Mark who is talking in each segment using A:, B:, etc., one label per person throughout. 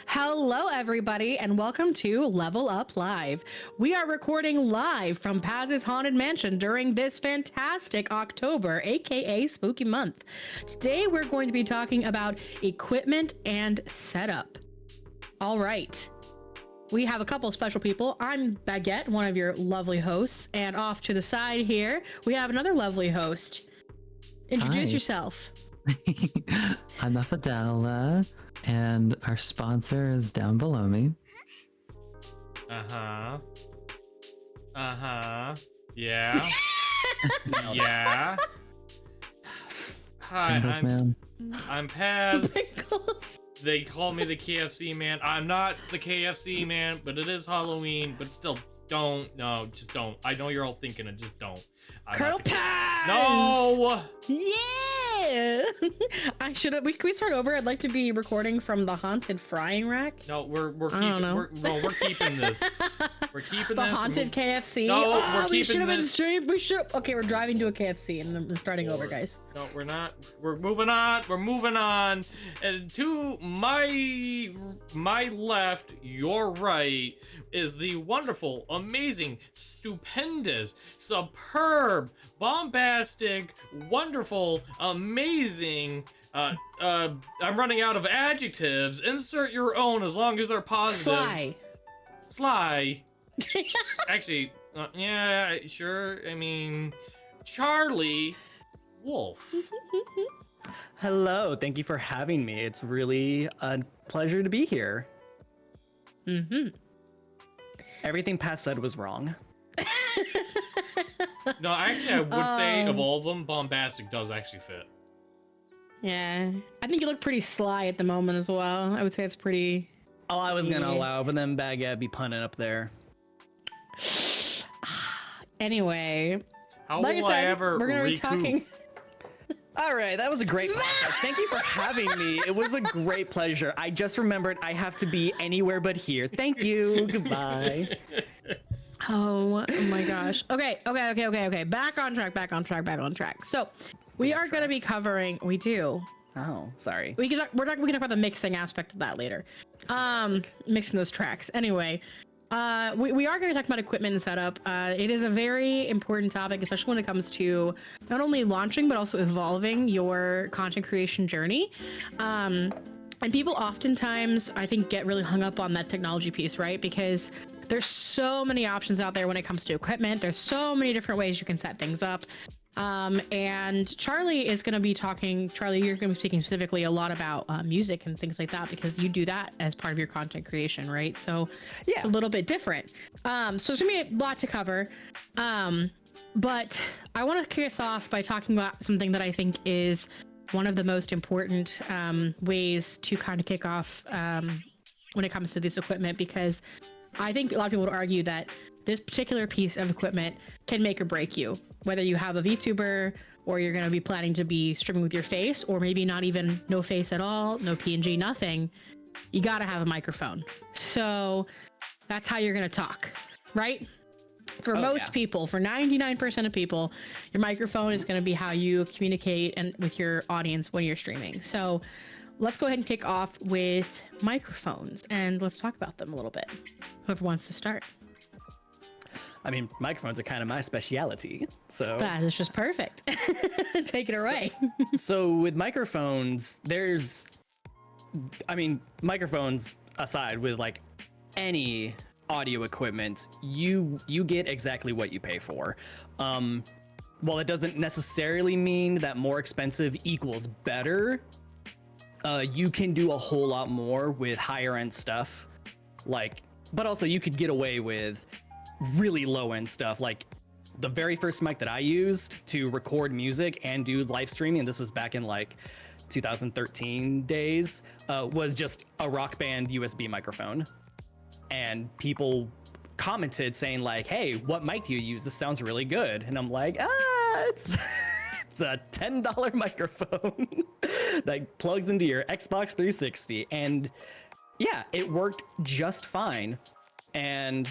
A: Hello, everybody, and welcome to Level Up Live. We are recording live from Paz's Haunted Mansion during this fantastic October, aka Spooky Month. Today, we're going to be talking about equipment and setup. All right. We have a couple special people. I'm Baguette, one of your lovely hosts, and off to the side here, we have another lovely host. Introduce
B: Hi.
A: yourself.
B: I'm Mafidella, and our sponsor is down below me.
C: Yeah. Yeah. Hi,
B: Tingles, man.
C: I'm Paz.
A: Pickles.
C: They call me the KFC man. I'm not the KFC man, but it is Halloween. But still, don't. No, just don't. I know you're all thinking it. Just don't.
A: Colonel Paz!
C: No!
A: Yeah! I should have. Can we start over? I'd like to be recording from the haunted frying rack.
C: No, we're
A: I don't know.
C: we're keeping this. We're keeping
A: The
C: this.
A: haunted KFC.
C: No, we're
A: we should
C: keeping
A: have been
C: this.
A: streamed. We should. Okay, we're driving to a KFC and then starting over, guys.
C: No, we're not. We're moving on. We're moving on. And to my left, your right, is the wonderful, amazing, stupendous, superb, bombastic, wonderful, amazing. I'm running out of adjectives. Insert your own as long as they're positive. Sly. Actually, yeah, sure. I mean, Charley Wolfe.
D: Hello, thank you for having me. It's really a pleasure to be here.
A: Mm-hmm.
D: Everything Pat said was wrong.
C: No, actually, I would say of all of them, bombastic does actually fit.
A: Yeah, I think you look pretty sly at the moment as well. I would say it's pretty.
D: Oh, I was gonna allow, but then Baguette be punning up there.
A: Anyway,
C: How
A: like
C: will
A: I
C: I
A: said,
C: ever
A: we're gonna be
C: recoup?
A: talking.
D: All right, that was a great podcast. Thank you for having me. It was a great pleasure. I just remembered I have to be anywhere but here. Thank you. Goodbye.
A: Oh my gosh. Okay. Back on track. So we are going to be covering. We do.
D: Oh, sorry.
A: We can talk about the mixing aspect of that later. Mixing those tracks. Anyway, we are going to talk about equipment and setup. It is a very important topic, especially when it comes to not only launching but also evolving your content creation journey. And people oftentimes, I think, get really hung up on that technology piece, right? Because there's so many options out there when it comes to equipment. There's so many different ways you can set things up. And Charley is going to be talking, Charley, you're going to be speaking specifically a lot about music and things like that, because you do that as part of your content creation, right? So yeah, it's a little bit different. So there's going to be a lot to cover. But I want to kick us off by talking about something that I think is one of the most important ways to kind of kick off when it comes to this equipment, because I think a lot of people would argue that this particular piece of equipment can make or break you, whether you have a VTuber or you're going to be planning to be streaming with your face, or maybe not even no face at all, no PNG, nothing. You got to have a microphone. So that's how you're going to talk, right? For most people, for 99% of people, your microphone is going to be how you communicate and with your audience when you're streaming. So let's go ahead and kick off with microphones and let's talk about them a little bit. Whoever wants to start.
D: I mean, microphones are kind of my speciality, so
A: That is just perfect. Take it away.
D: So with microphones, microphones aside, with like any audio equipment, you get exactly what you pay for. While it doesn't necessarily mean that more expensive equals better, you can do a whole lot more with higher end stuff. But also you could get away with really low end stuff. Like the very first mic that I used to record music and do live streaming, and this was back in like 2013 days, was just a Rock Band USB microphone. And people commented saying like, hey, what mic do you use? This sounds really good. And I'm like, it's a $10 microphone that plugs into your Xbox 360. And yeah, it worked just fine. And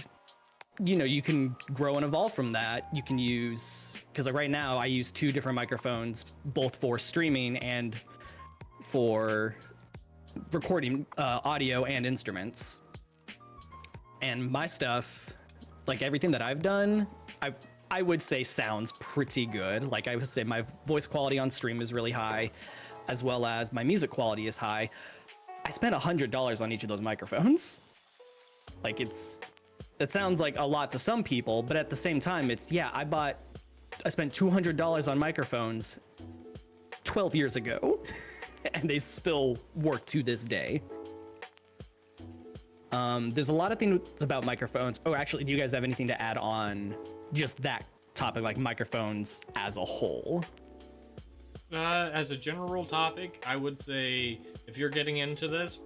D: you can grow and evolve from that. You can use, because like right now I use 2 different microphones, both for streaming and for recording audio and instruments. And my stuff, like everything that I've done, I would say sounds pretty good. Like I would say my voice quality on stream is really high, as well as my music quality is high. I spent $100 on each of those microphones. Like that sounds like a lot to some people, but at the same time, I spent $200 on microphones 12 years ago, and they still work to this day. There's a lot of things about microphones. Oh, actually, do you guys have anything to add on just that topic, like microphones as a whole?
C: As a general topic, I would say if you're getting into this,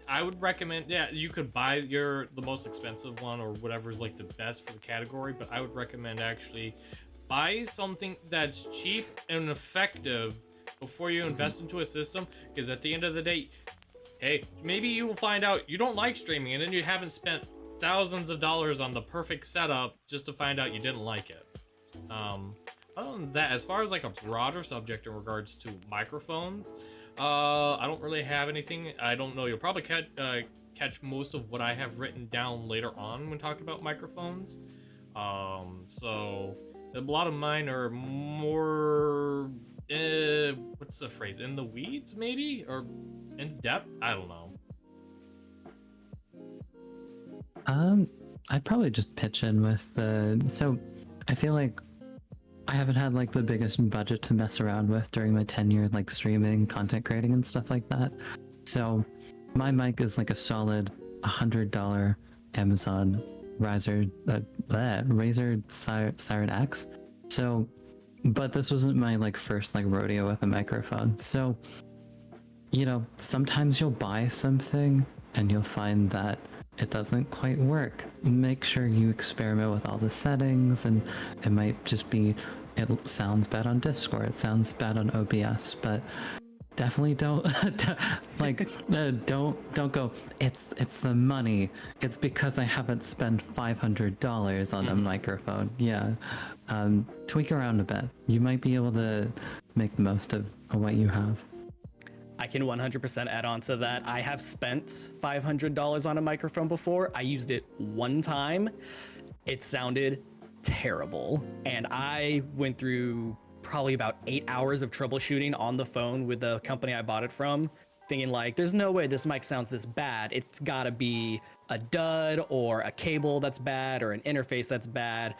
C: I would recommend, you could buy the most expensive one or whatever's like the best for the category, but I would recommend actually buy something that's cheap and effective before you invest into a system, because at the end of the day, hey, maybe you will find out you don't like streaming and then you haven't spent thousands of dollars on the perfect setup just to find out you didn't like it. Other than that, as far as like a broader subject in regards to microphones, I don't really have anything. I don't know. You'll probably catch most of what I have written down later on when talking about microphones. So a lot of mine are more, what's the phrase? In the weeds, maybe? Or in depth? I don't know.
B: I'd probably just pitch in with so I feel like I haven't had like the biggest budget to mess around with during my tenure, like streaming, content creating, and stuff like that. So my mic is like a solid $100 Amazon Razer Siren X. So, but this wasn't my like first like rodeo with a microphone. So, you know, sometimes you'll buy something and you'll find that it doesn't quite work. Make sure you experiment with all the settings, and it might just be it sounds bad on Discord, it sounds bad on OBS, but definitely don't don't go it's the money, it's because I haven't spent $500 on a microphone. Tweak around a bit, you might be able to make the most of what you have.
D: I can 100% add on to that. I have spent $500 on a microphone before. I used it one time. It sounded terrible. And I went through probably about 8 hours of troubleshooting on the phone with the company I bought it from, thinking like, there's no way this mic sounds this bad. It's gotta be a dud or a cable that's bad or an interface that's bad.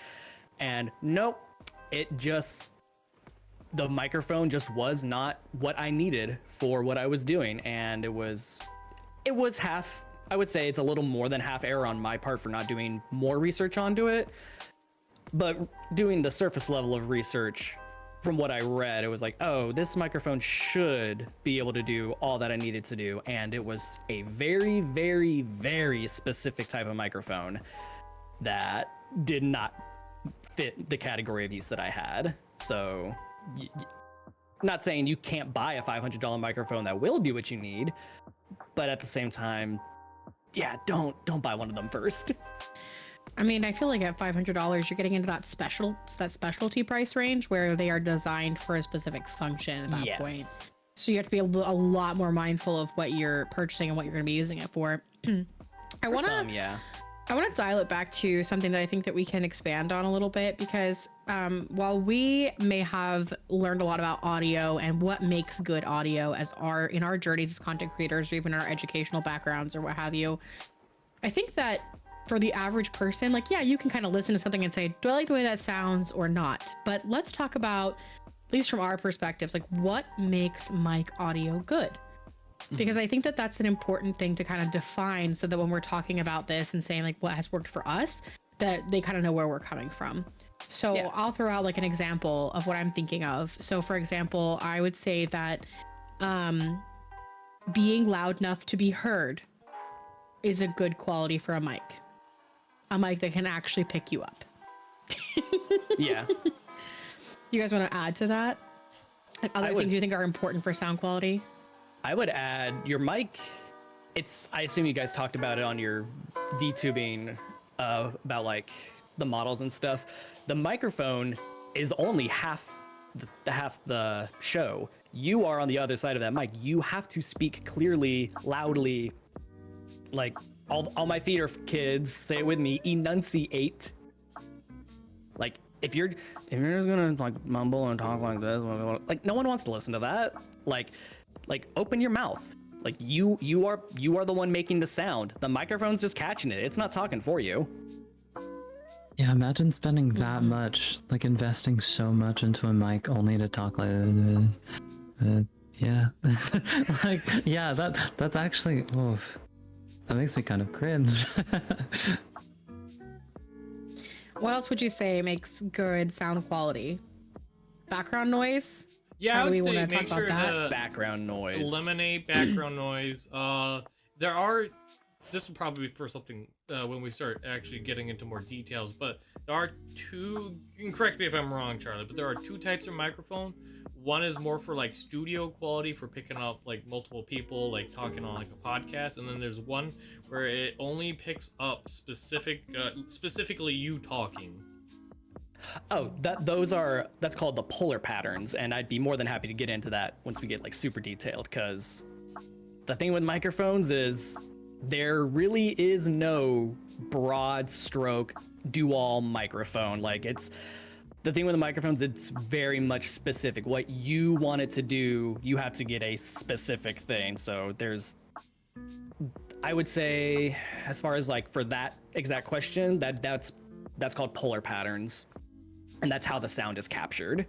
D: And nope, the microphone just was not what I needed for what I was doing. And it was half, I would say it's a little more than half error on my part for not doing more research onto it. But doing the surface level of research, from what I read, it was like, oh, this microphone should be able to do all that I needed to do. And it was a very, very, very specific type of microphone that did not fit the category of use that I had. So not saying you can't buy a $500 microphone that will do what you need, but at the same time, don't buy one of them first.
A: I mean, I feel like at $500, you're getting into that specialty price range where they are designed for a specific function at that point. So you have to be a lot more mindful of what you're purchasing and what you're going to be using it for. I want to dial it back to something that I think that we can expand on a little bit, because while we may have learned a lot about audio and what makes good audio in our journeys as content creators, or even our educational backgrounds or what have you, I think that for the average person, like, you can kind of listen to something and say, do I like the way that sounds or not? But let's talk about, at least from our perspectives, like what makes mic audio good? Because I think that that's an important thing to kind of define, so that when we're talking about this and saying like what has worked for us, that they kind of know where we're coming from. So I'll throw out like an example of what I'm thinking of. So for example, I would say that being loud enough to be heard is a good quality for a mic that can actually pick you up.
D: Yeah.
A: You guys want to add to that? Like other things you think are important for sound quality?
D: I would add your mic. I assume you guys talked about it on your VTubing about like the models and stuff. The microphone is only half the show. you are on the other side of that mic. You have to speak clearly, loudly, like all my theater kids say it with me, enunciate. Like if you're just gonna like mumble and talk like this, like no one wants to listen to that. Like open your mouth. Like you are the one making the sound. The microphone's just catching it. It's not talking for you.
B: Yeah, imagine spending that much, like investing so much into a mic only to talk like, yeah, like, yeah, that's actually, oof, that makes me kind of cringe.
A: What else would you say makes good sound quality? Background noise?
C: Yeah,
A: How
C: I
A: do
C: would
A: we
C: say
A: wanna
C: make
A: talk
C: sure
A: about
C: to
D: Background noise.
C: eliminate background noise. There are, this will probably be for something when we start actually getting into more details, but there are two, and correct me if I'm wrong, Charlie, but there are two types of microphone. One is more for like studio quality for picking up like multiple people like talking on like a podcast, and then there's one where it only picks up specifically you talking.
D: Oh, that's called the polar patterns, and I'd be more than happy to get into that once we get like super detailed, because the thing with microphones is there really is no broad stroke do-all microphone. Like it's the thing with the microphones, it's very much specific. What you want it to do, you have to get a specific thing. So I would say, as far as like for that exact question, that's called polar patterns, and that's how the sound is captured.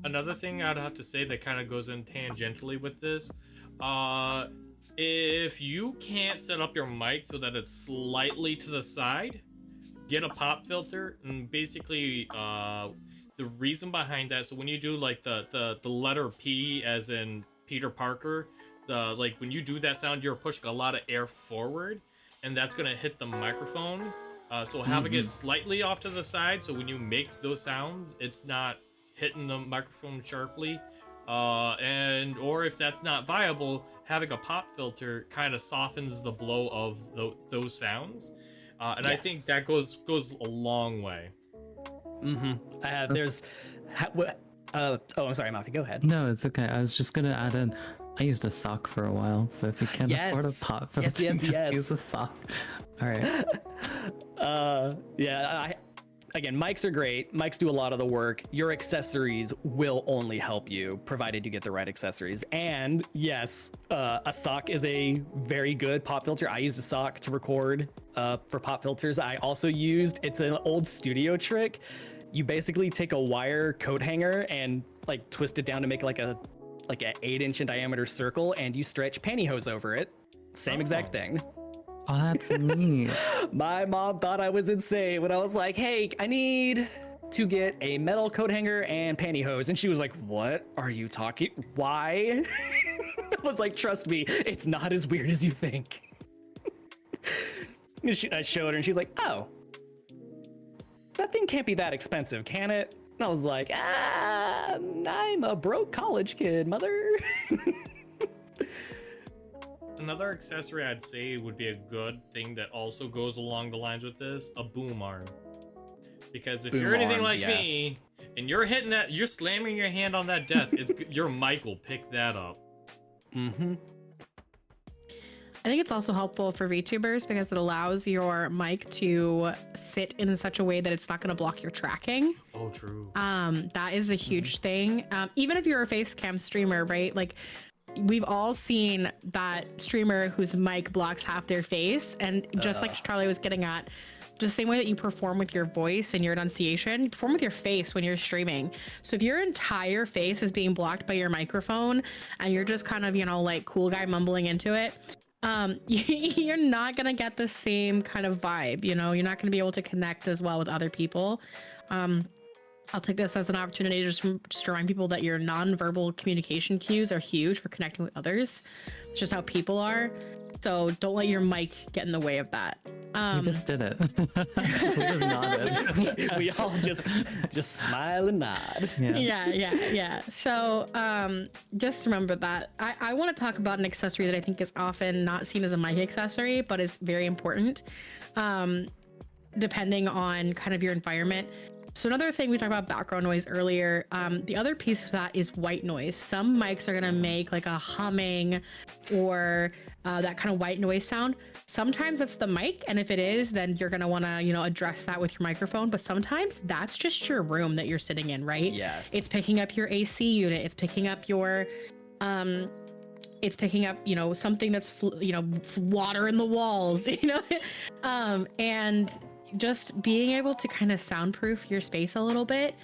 C: Another thing I'd have to say that kind of goes in tangentially with this, if you can't set up your mic so that it's slightly to the side, get a pop filter. And basically the reason behind that, so when you do like the letter P as in Peter Parker, like when you do that sound, you're pushing a lot of air forward, and that's gonna hit the microphone. So having it slightly off to the side, so when you make those sounds, it's not hitting the microphone sharply. Or if that's not viable, having a pop filter kind of softens the blow of those sounds. And yes. I think that goes a long way.
D: There's I'm sorry, Mafi, go ahead.
B: No, it's okay. I was just gonna add in, I used a sock for a while, so if you can't afford a pop filter, just use a sock. All right. Again, mics are great. Mics do a lot of the work. Your accessories will only help you, provided you get the right accessories. And yes, a sock is a very good pop filter. I used a sock to record for pop filters. I also it's an old studio trick. You basically take a wire coat hanger and like twist it down to make like an 8-inch in diameter circle, and you stretch pantyhose over it. Same exact thing. Oh, that's neat.
D: My mom thought I was insane when I was like, hey, I need to get a metal coat hanger and pantyhose. And she was like, what are you talking? Why? I was like, trust me, it's not as weird as you think. I showed her and she's like, oh, that thing can't be that expensive, can it? And I was like, I'm a broke college kid, mother.
C: Another accessory I'd say would be a good thing that also goes along the lines with this, a boom arm. Because if you're anything like me, and you're hitting that, you're slamming your hand on that desk, your mic will pick that up.
A: I think it's also helpful for VTubers because it allows your mic to sit in such a way that it's not going to block your tracking.
C: Oh, true.
A: That is a huge thing. Even if you're a face cam streamer, right? Like, we've all seen that streamer whose mic blocks half their face, and just like Charlie was getting at, just the same way that you perform with your voice and your enunciation, you perform with your face when you're streaming. So if your entire face is being blocked by your microphone and you're just kind of, like cool guy mumbling into it, you're not gonna get the same kind of vibe. You're not gonna be able to connect as well with other people. I'll take this as an opportunity to just remind people that your nonverbal communication cues are huge for connecting with others. It's just how people are. So don't let your mic get in the way of that.
B: We just did it. We just nodded.
D: We all just smile and nod.
A: Yeah. So just remember that. I want to talk about an accessory that I think is often not seen as a mic accessory, but is very important, depending on kind of your environment. So another thing, we talked about background noise earlier. The other piece of that is white noise. Some mics are gonna make like a humming or that kind of white noise sound. Sometimes that's the mic, and if it is, then you're gonna wanna, address that with your microphone. But sometimes that's just your room that you're sitting in, right?
D: Yes.
A: It's picking up your AC unit. It's picking up your something that's water in the walls, and just being able to kind of soundproof your space a little bit.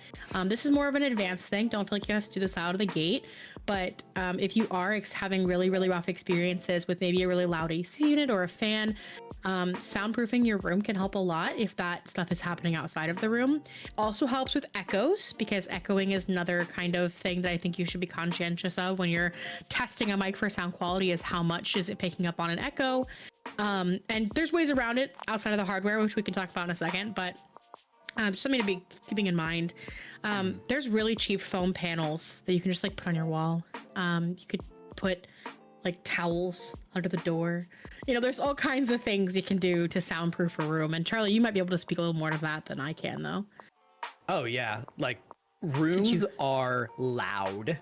A: This is more of an advanced thing. Don't feel like you have to do this out of the gate. But if you are having really, really rough experiences with maybe a really loud AC unit or a fan, soundproofing your room can help a lot if that stuff is happening outside of the room. Also helps with echoes, because echoing is another kind of thing that I think you should be conscientious of when you're testing a mic for sound quality, is how much is it picking up on an echo. And there's ways around it outside of the hardware, which we can talk about in a second, but something to be keeping in mind. There's really cheap foam panels that you can just put on your wall. You could put towels under the door. There's all kinds of things you can do to soundproof a room. And Charlie, you might be able to speak a little more to that than I can, though.
D: Oh yeah, rooms are loud.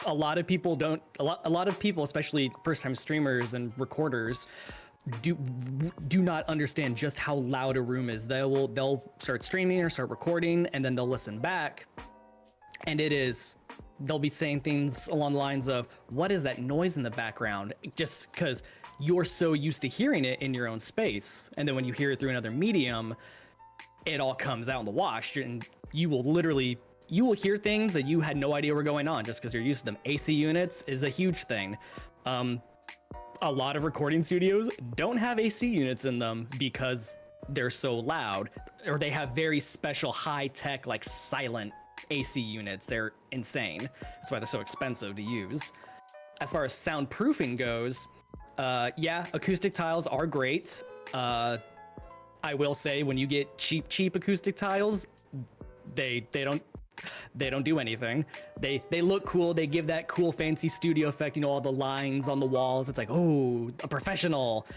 D: A lot of people don't. A lot of people, especially first-time streamers and recorders, do not understand just how loud a room is. They'll start streaming or start recording, and then they'll listen back, and they'll be saying things along the lines of, "What is that noise in the background?" Just because you're so used to hearing it in your own space, and then when you hear it through another medium, it all comes out in the wash, and you will hear things that you had no idea were going on just because you're used to them. AC units is a huge thing. A lot of recording studios don't have AC units in them because they're so loud, or they have very special high-tech, silent AC units. They're insane. That's why they're so expensive to use. As far as soundproofing goes, yeah, acoustic tiles are great. I will say, when you get cheap acoustic tiles, they don't do anything. They look cool. They give that cool fancy studio effect, all the lines on the walls. It's oh, a professional.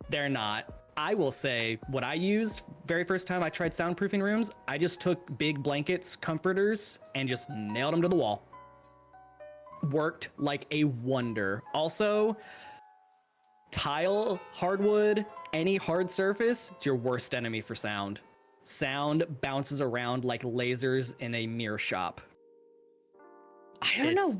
D: They're not. I will say, what I used very first time I tried soundproofing rooms, I just took big blankets, comforters, and just nailed them to the wall. Worked like a wonder. Also, tile, hardwood, any hard surface, it's your worst enemy for sound. Sound bounces around like lasers in a mirror shop.
A: I don't know.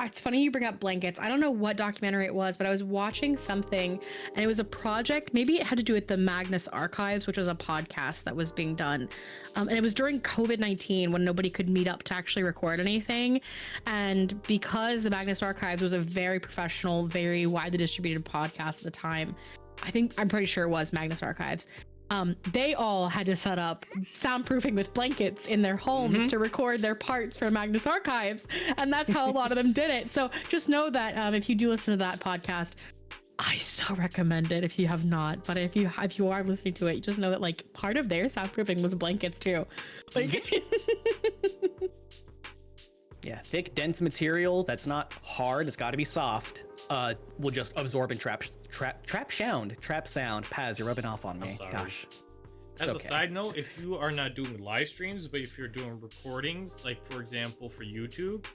A: It's funny you bring up blankets. I don't know what documentary it was, but I was watching something, and it was a project. Maybe it had to do with the Magnus Archives, which was a podcast that was being done. And it was during COVID-19 when nobody could meet up to actually record anything. And because the Magnus Archives was a very professional, very widely distributed podcast at the time, I'm pretty sure it was Magnus Archives. They all had to set up soundproofing with blankets in their homes to record their parts for Magnus Archives, and that's how a lot of them did it. So just know that if you do listen to that podcast, I so recommend it if you have not. But if you are listening to it, just know that part of their soundproofing was blankets too.
D: Yeah, thick, dense material that's not hard. It's got to be soft. Will just absorb and trap sound. Paz, you're rubbing off on me.
C: I'm sorry.
D: Gosh.
C: As a side note, if you are not doing live streams, but if you're doing recordings, for example for YouTube,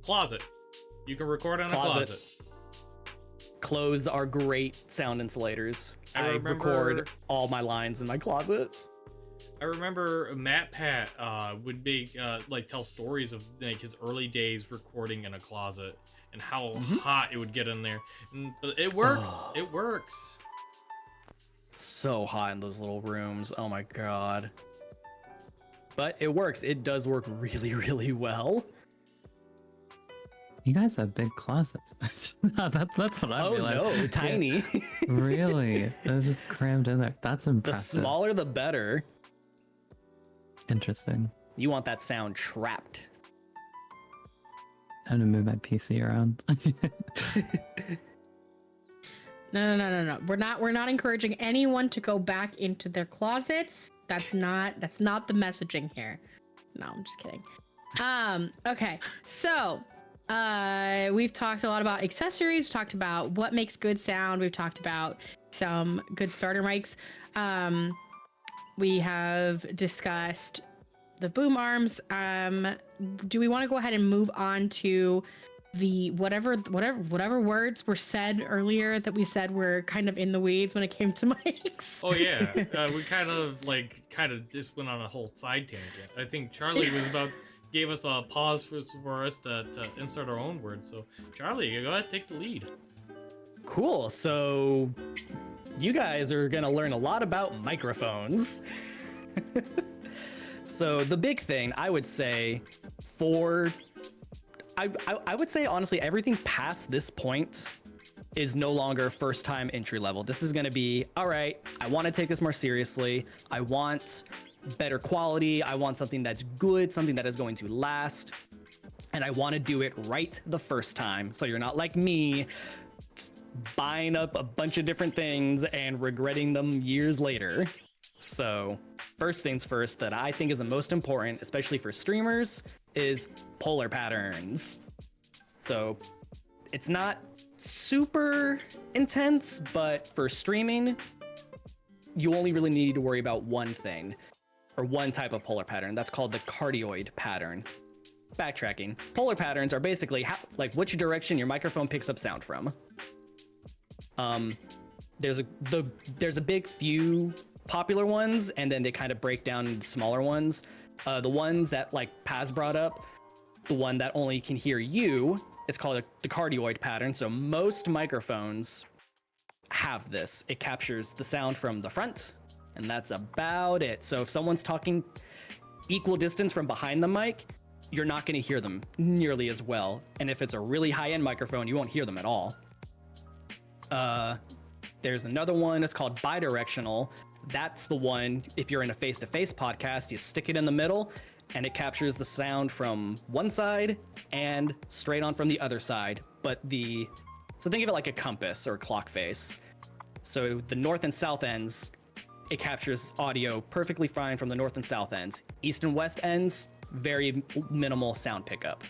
C: closet. You can record on a closet.
D: Clothes are great sound insulators. I record all my lines in my closet.
C: I remember MatPat would make tell stories of his early days recording in a closet and how hot it would get in there. But it works. It works.
D: So hot in those little rooms. Oh my god. But it works. It does work really, really well.
B: You guys have big closets. That's what I feel like.
D: Oh no, tiny.
B: Really? It's just crammed in there. That's impressive.
D: The smaller the better.
B: Interesting.
D: You want that sound trapped.
B: Time to move my PC around.
A: No. We're not encouraging anyone to go back into their closets. That's not the messaging here. No, I'm just kidding. Okay. So, we've talked a lot about accessories, talked about what makes good sound. We've talked about some good starter mics. We have discussed the boom arms. Do we want to go ahead and move on to the whatever words were said earlier that we said were kind of in the weeds when it came to mics?
C: Oh yeah, we kind of just went on a whole side tangent. I think Charlie gave us a pause for us to insert our own words. So Charlie, go ahead, take the lead.
D: Cool. So you guys are gonna learn a lot about microphones. So the big thing I would say I would say honestly, everything past this point is no longer first time entry level. This is going to be, all right, I want to take this more seriously. I want better quality. I want something that's good, something that is going to last. And I want to do it right the first time. So you're not like me, just buying up a bunch of different things and regretting them years later. So first things first that I think is the most important, especially for streamers, is polar patterns. So it's not super intense, but for streaming, you only really need to worry about one thing or one type of polar pattern. That's called the cardioid pattern. Backtracking. Polar patterns are basically which direction your microphone picks up sound from. There's a big few popular ones, and then they kind of break down into smaller ones. The ones that like Paz brought up, the one that only can hear you, it's called the cardioid pattern. So most microphones have this. It captures the sound from the front, and that's about it. So if someone's talking equal distance from behind the mic, you're not going to hear them nearly as well. And if it's a really high-end microphone, you won't hear them at all. There's another one, it's called bidirectional. That's the one, if you're in a face-to-face podcast, you stick it in the middle and it captures the sound from one side and straight on from the other side. So think of it like a compass or a clock face. So the north and south ends, it captures audio perfectly fine from the north and south ends. East and west ends, very minimal sound pickup.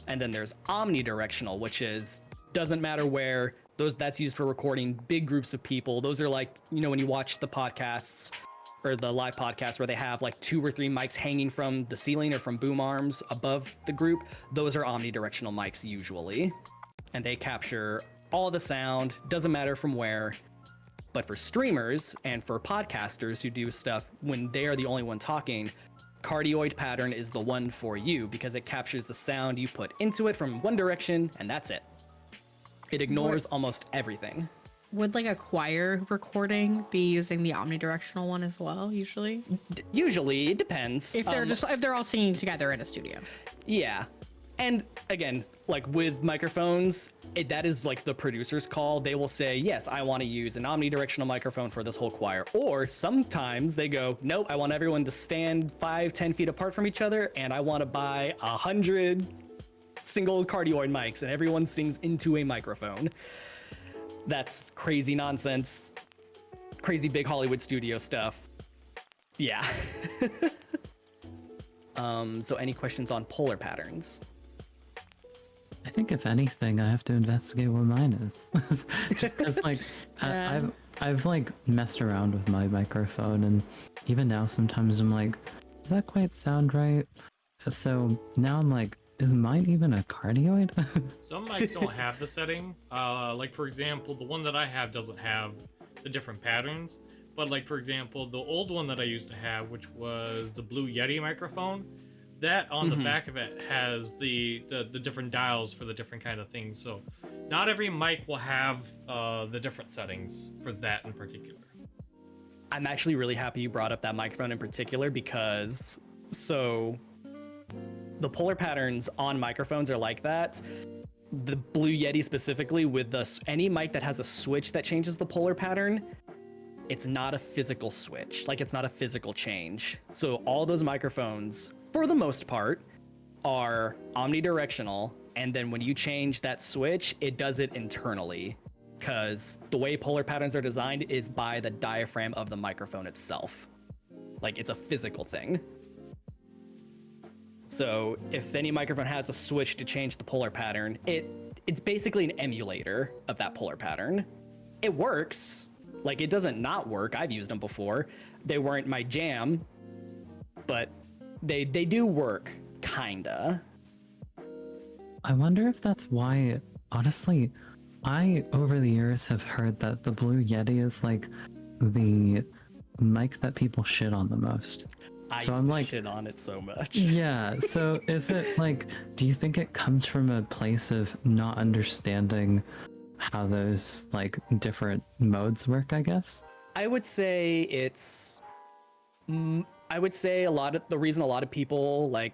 D: And then there's omnidirectional, which doesn't matter where. That's used for recording big groups of people. Those are like, when you watch the podcasts or the live podcasts where they have like 2 or 3 mics hanging from the ceiling or from boom arms above the group. Those are omnidirectional mics usually. And they capture all the sound, doesn't matter from where. But for streamers and for podcasters who do stuff when they are the only one talking, cardioid pattern is the one for you because it captures the sound you put into it from one direction, and that's it. It ignores almost everything.
A: Would like a choir recording be using the omnidirectional one as well, usually?
D: Usually, it depends.
A: If they're all singing together in a studio.
D: Yeah. And again, like with microphones, that is like the producer's call. They will say, yes, I want to use an omnidirectional microphone for this whole choir. Or sometimes they go, nope, I want everyone to stand 5-10 feet apart from each other, and I want to buy 100 single cardioid mics, and everyone sings into a microphone. That's crazy nonsense, crazy big Hollywood studio stuff. Yeah. So any questions on polar patterns?
B: I think if anything, I have to investigate what mine is. Just because like I've like messed around with my microphone, and even now sometimes I'm like, does that quite sound right? So now I'm like, is mine even a cardioid?
C: Some mics don't have the setting. Like for example, the one that I have doesn't have the different patterns. But like for example, the old one that I used to have, which was the Blue Yeti microphone, that on the back of it has the different dials for the different kind of things. So not every mic will have the different settings for that in particular.
D: I'm actually really happy you brought up that microphone in particular because the polar patterns on microphones are like that. The Blue Yeti specifically, with any mic that has a switch that changes the polar pattern, it's not a physical switch. Like, it's not a physical change. So all those microphones, for the most part, are omnidirectional. And then when you change that switch, it does it internally. Because the way polar patterns are designed is by the diaphragm of the microphone itself. Like, it's a physical thing. So if any microphone has a switch to change the polar pattern, it's basically an emulator of that polar pattern. It works, Like, it doesn't not work. I've used them before. They weren't my jam, but they do work, kinda.
B: I wonder if that's why, honestly, I, over the years, have heard that the Blue Yeti is like the mic that people shit on the most.
D: I
B: So
D: used
B: I'm
D: to
B: like,
D: shit on it so much.
B: yeah, so is it like, do you think it comes from a place of not understanding how those like different modes work, I guess?
D: I would say it's, I would say the reason a lot of people like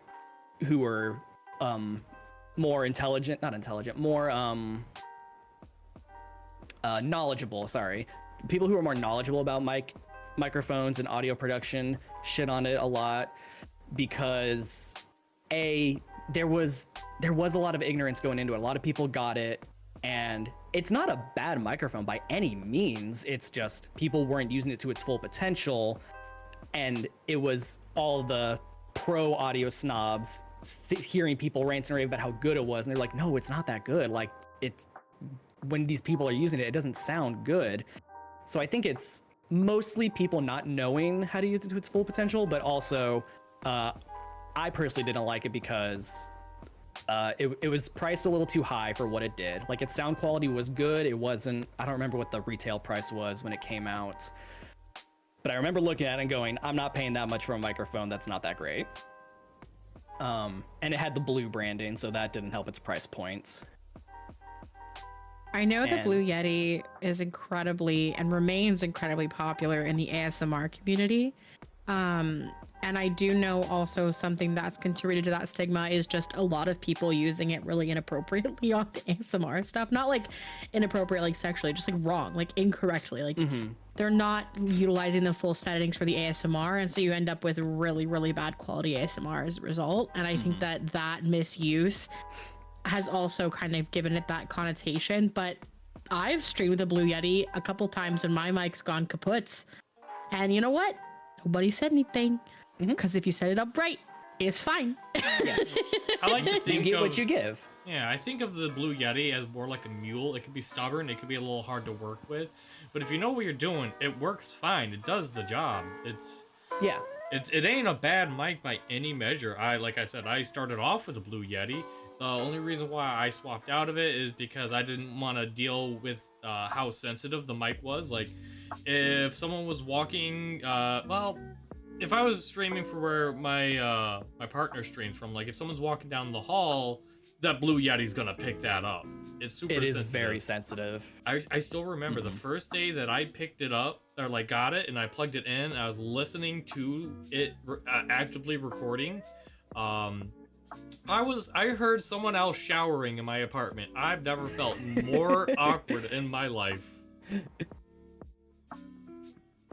D: who are more intelligent, not intelligent, more knowledgeable, sorry. People who are more knowledgeable about microphones and audio production shit on it a lot because there was a lot of ignorance going into it. A lot of people got it, and it's not a bad microphone by any means. It's just people weren't using it to its full potential, and it was all the pro audio snobs hearing people rant and rave about how good it was, and they're like, no, it's not that good. Like, it's when these people are using it, it doesn't sound good. So I think it's mostly people not knowing how to use it to its full potential, but also I personally didn't like it because it was priced a little too high for what it did. Like, its sound quality was good. It wasn't, I don't remember what the retail price was when it came out, but I remember looking at it and going, I'm not paying that much for a microphone that's not that great. And it had the blue branding, so that didn't help its price points.
A: I know the Blue Yeti is incredibly and remains incredibly popular in the ASMR community. And I do know also something that's contributed to that stigma is just a lot of people using it really inappropriately on the ASMR stuff. Not like inappropriate, like sexually, just like wrong, like incorrectly. Like they're not utilizing the full settings for the ASMR. And so you end up with really, really bad quality ASMR as a result. And I think that misuse has also kind of given it that connotation. But I've streamed the Blue Yeti a couple times when my mic's gone kaputs. And you know what? Nobody said anything. Because if you set it up right, it's fine.
D: Yeah.
C: I like to think
D: You get
C: of,
D: what you give.
C: Yeah, I think of the Blue Yeti as more like a mule. It could be stubborn, it could be a little hard to work with, but if you know what you're doing, it works fine. It does the job. It ain't a bad mic by any measure. Like I said, I started off with a Blue Yeti. The only reason why I swapped out of it is because I didn't want to deal with how sensitive the mic was. Like, if someone was walking, if I was streaming for where my my partner streams from, like if someone's walking down the hall, that Blue Yeti's gonna pick that up. It's super sensitive. It is
D: very sensitive.
C: I still remember the first day that I picked it up, or like got it, and I plugged it in, I was listening to it actively recording. I heard someone else showering in my apartment. I've never felt more awkward in my life.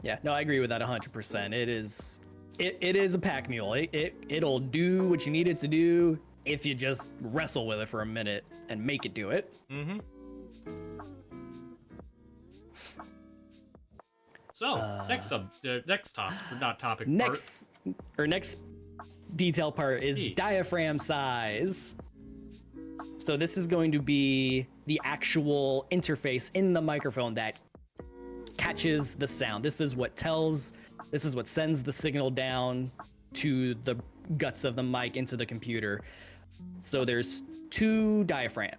D: Yeah, no, I agree with that 100%. It is a pack mule. It'll do what you need it to do if you just wrestle with it for a minute and make it do it.
C: So next topic, or not topic.
D: Next detail part is diaphragm size. So this is going to be the actual interface in the microphone that catches the sound. This is what sends the signal down to the guts of the mic into the computer. So there's two diaphragm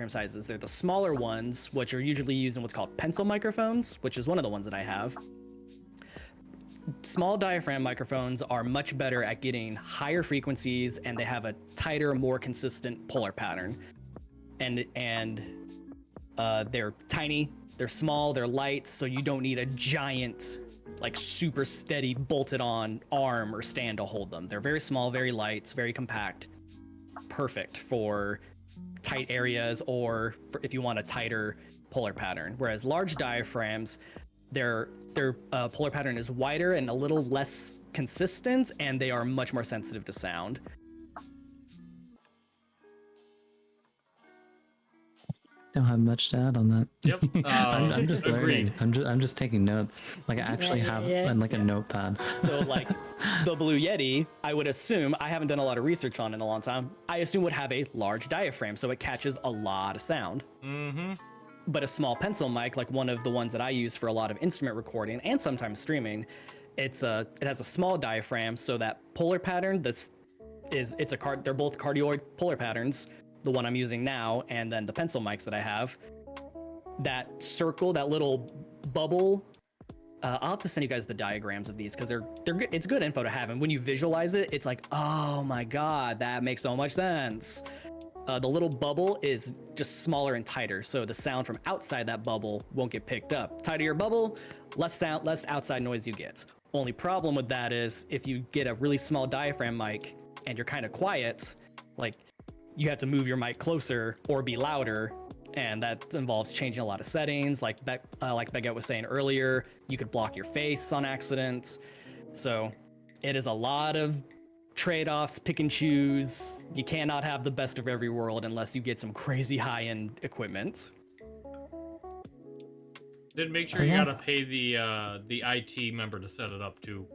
D: sizes. They're the smaller ones, which are usually used in what's called pencil microphones, which is one of the ones that I have. Small diaphragm microphones are much better at getting higher frequencies, and they have a tighter, more consistent polar pattern. And they're tiny, they're small, they're light, so you don't need a giant, like super steady bolted on arm or stand to hold them. They're very small, very light, very compact. Perfect for tight areas or if you want a tighter polar pattern. Whereas large diaphragms, their polar pattern is wider and a little less consistent, and they are much more sensitive to sound.
B: Don't have much to add on that.
C: Yep.
B: I'm just
C: agreed.
B: learning. I'm just taking notes. Like I actually have like a notepad.
D: So like the Blue Yeti, I would assume, I haven't done a lot of research on it in a long time, I assume would have a large diaphragm, so it catches a lot of sound. But a small pencil mic, like one of the ones that I use for a lot of instrument recording and sometimes streaming, it has a small diaphragm, so that polar pattern they're both cardioid polar patterns, the one I'm using now, and then the pencil mics that I have. That circle, that little bubble, I'll have to send you guys the diagrams of these because they're good. It's good info to have, and when you visualize it, it's like, oh my god, that makes so much sense. The little bubble is just smaller and tighter, so the sound from outside that bubble won't get picked up. Tighter your bubble, less outside noise you get. Only problem with that is if you get a really small diaphragm mic and you're kind of quiet, like you have to move your mic closer or be louder, and that involves changing a lot of settings. Like Baguette was saying earlier, you could block your face on accident. So it is a lot of trade-offs, pick and choose. You cannot have the best of every world unless you get some crazy high-end equipment.
C: Then make sure you gotta pay the IT member to set it up too.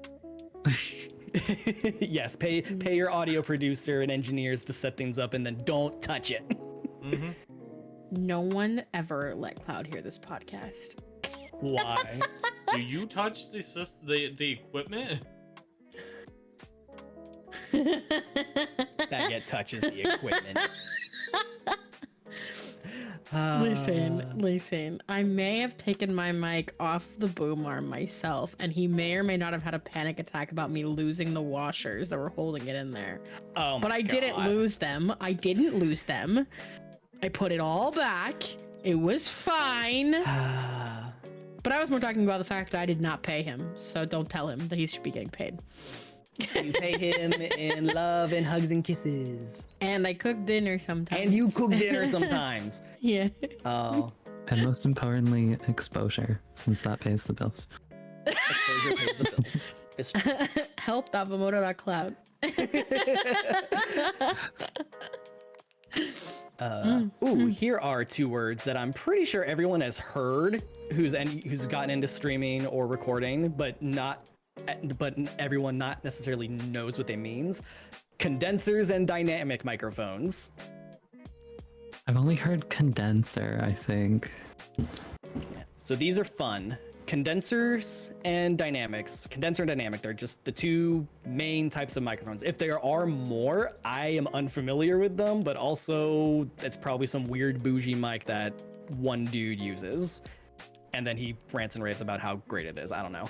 D: Yes, pay your audio producer and engineers to set things up, and then don't touch it.
C: Mm-hmm.
A: No one ever let Cloud hear this podcast.
D: Why?
C: Do you touch the equipment?
D: Baguette touches the equipment.
A: Listen, I may have taken my mic off the boom arm myself, and he may or may not have had a panic attack about me losing the washers that were holding it in there.
D: Oh,
A: but I didn't lose them. I put it all back. It was fine. But I was more talking about the fact that I did not pay him, so don't tell him that he should be getting paid.
D: You pay him in love and hugs and kisses.
A: And I cook dinner sometimes.
D: And you cook dinner sometimes.
A: Yeah.
D: Oh.
B: And most importantly, exposure, since that pays the bills.
D: Exposure pays the bills. It's true.
A: Help.vamoto.cloud.
D: Ooh, here are two words that I'm pretty sure everyone has heard who's gotten into streaming or recording, but everyone not necessarily knows what they means. Condensers and dynamic microphones.
B: I've only heard condenser, I think.
D: So these are fun. Condensers and dynamics. Condenser and dynamic, they're just the two main types of microphones. If there are more, I am unfamiliar with them, but also it's probably some weird bougie mic that one dude uses. And then he rants and raves about how great it is. I don't know.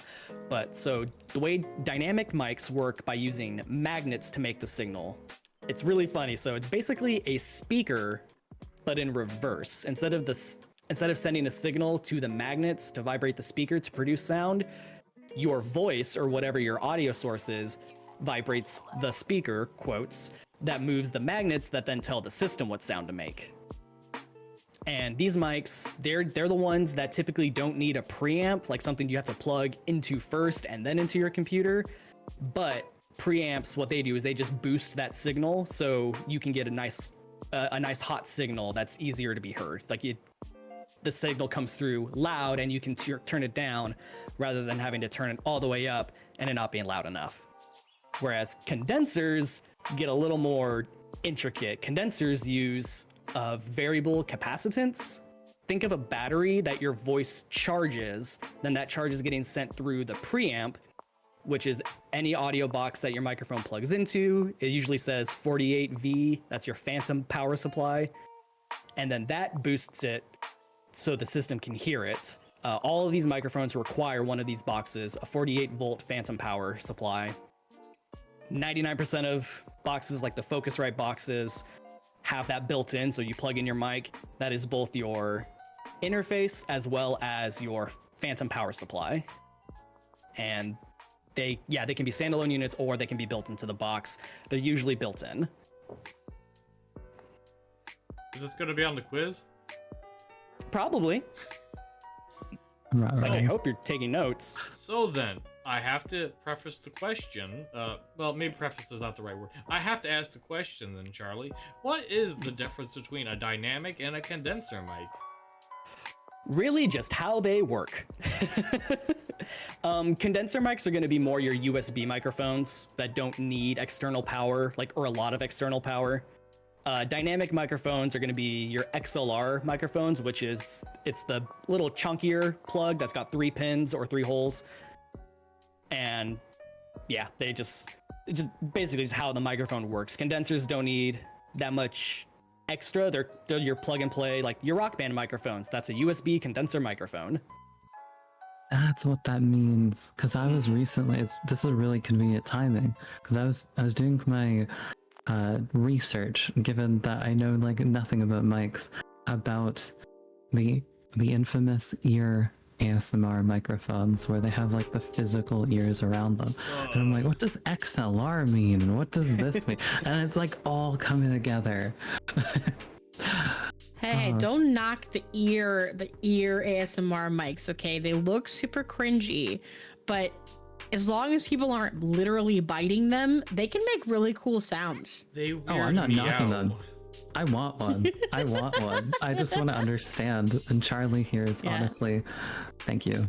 D: But so the way dynamic mics work by using magnets to make the signal. It's really funny. So it's basically a speaker, but in reverse. Instead of sending a signal to the magnets to vibrate the speaker to produce sound, your voice or whatever your audio source is vibrates the speaker, quotes, that moves the magnets that then tell the system what sound to make. And these mics, they're the ones that typically don't need a preamp, like something you have to plug into first and then into your computer. But preamps, what they do is they just boost that signal so you can get a nice hot signal that's easier to be heard. Like the signal comes through loud and you can turn it down rather than having to turn it all the way up and it not being loud enough. Whereas condensers get a little more intricate. Condensers use variable capacitance. Think of a battery that your voice charges, then that charge is getting sent through the preamp, which is any audio box that your microphone plugs into. It usually says 48V, that's your phantom power supply. And then that boosts it so the system can hear it. All of these microphones require one of these boxes, a 48 volt phantom power supply. 99% of boxes, like the Focusrite boxes, have that built in, so you plug in your mic. That is both your interface as well as your phantom power supply. And they can be standalone units or they can be built into the box. They're usually built in.
C: Is this going to be on the quiz?
D: Probably.
B: Right.
D: Like, I hope you're taking notes.
C: So then, I have to preface the question. Well, maybe preface is not the right word. I have to ask the question then, Charlie. What is the difference between a dynamic and a condenser mic?
D: Really just how they work. Condenser mics are going to be more your USB microphones that don't need external power, or a lot of external power. Dynamic microphones are going to be your XLR microphones, which is it's the little chunkier plug that's got 3 pins or 3 holes. And yeah, it's just basically just how the microphone works. Condensers don't need that much extra. They're your plug and play, like your Rock Band microphones. That's a USB condenser microphone.
B: That's what that means. Because I was recently, this is really convenient timing. Because I was doing my research, given that I know like nothing about mics, about the infamous ear ASMR microphones where they have like the physical ears around them. And I'm like, what does XLR mean? And what does this mean? And it's like all coming together.
A: Hey, don't knock the ear ASMR mics, okay? They look super cringy, but as long as people aren't literally biting them, they can make really cool sounds.
C: They weird
B: I'm not
C: me
B: knocking
C: out.
B: them. I want one. I want one. I just want to understand. And Charlie here is honestly, thank you.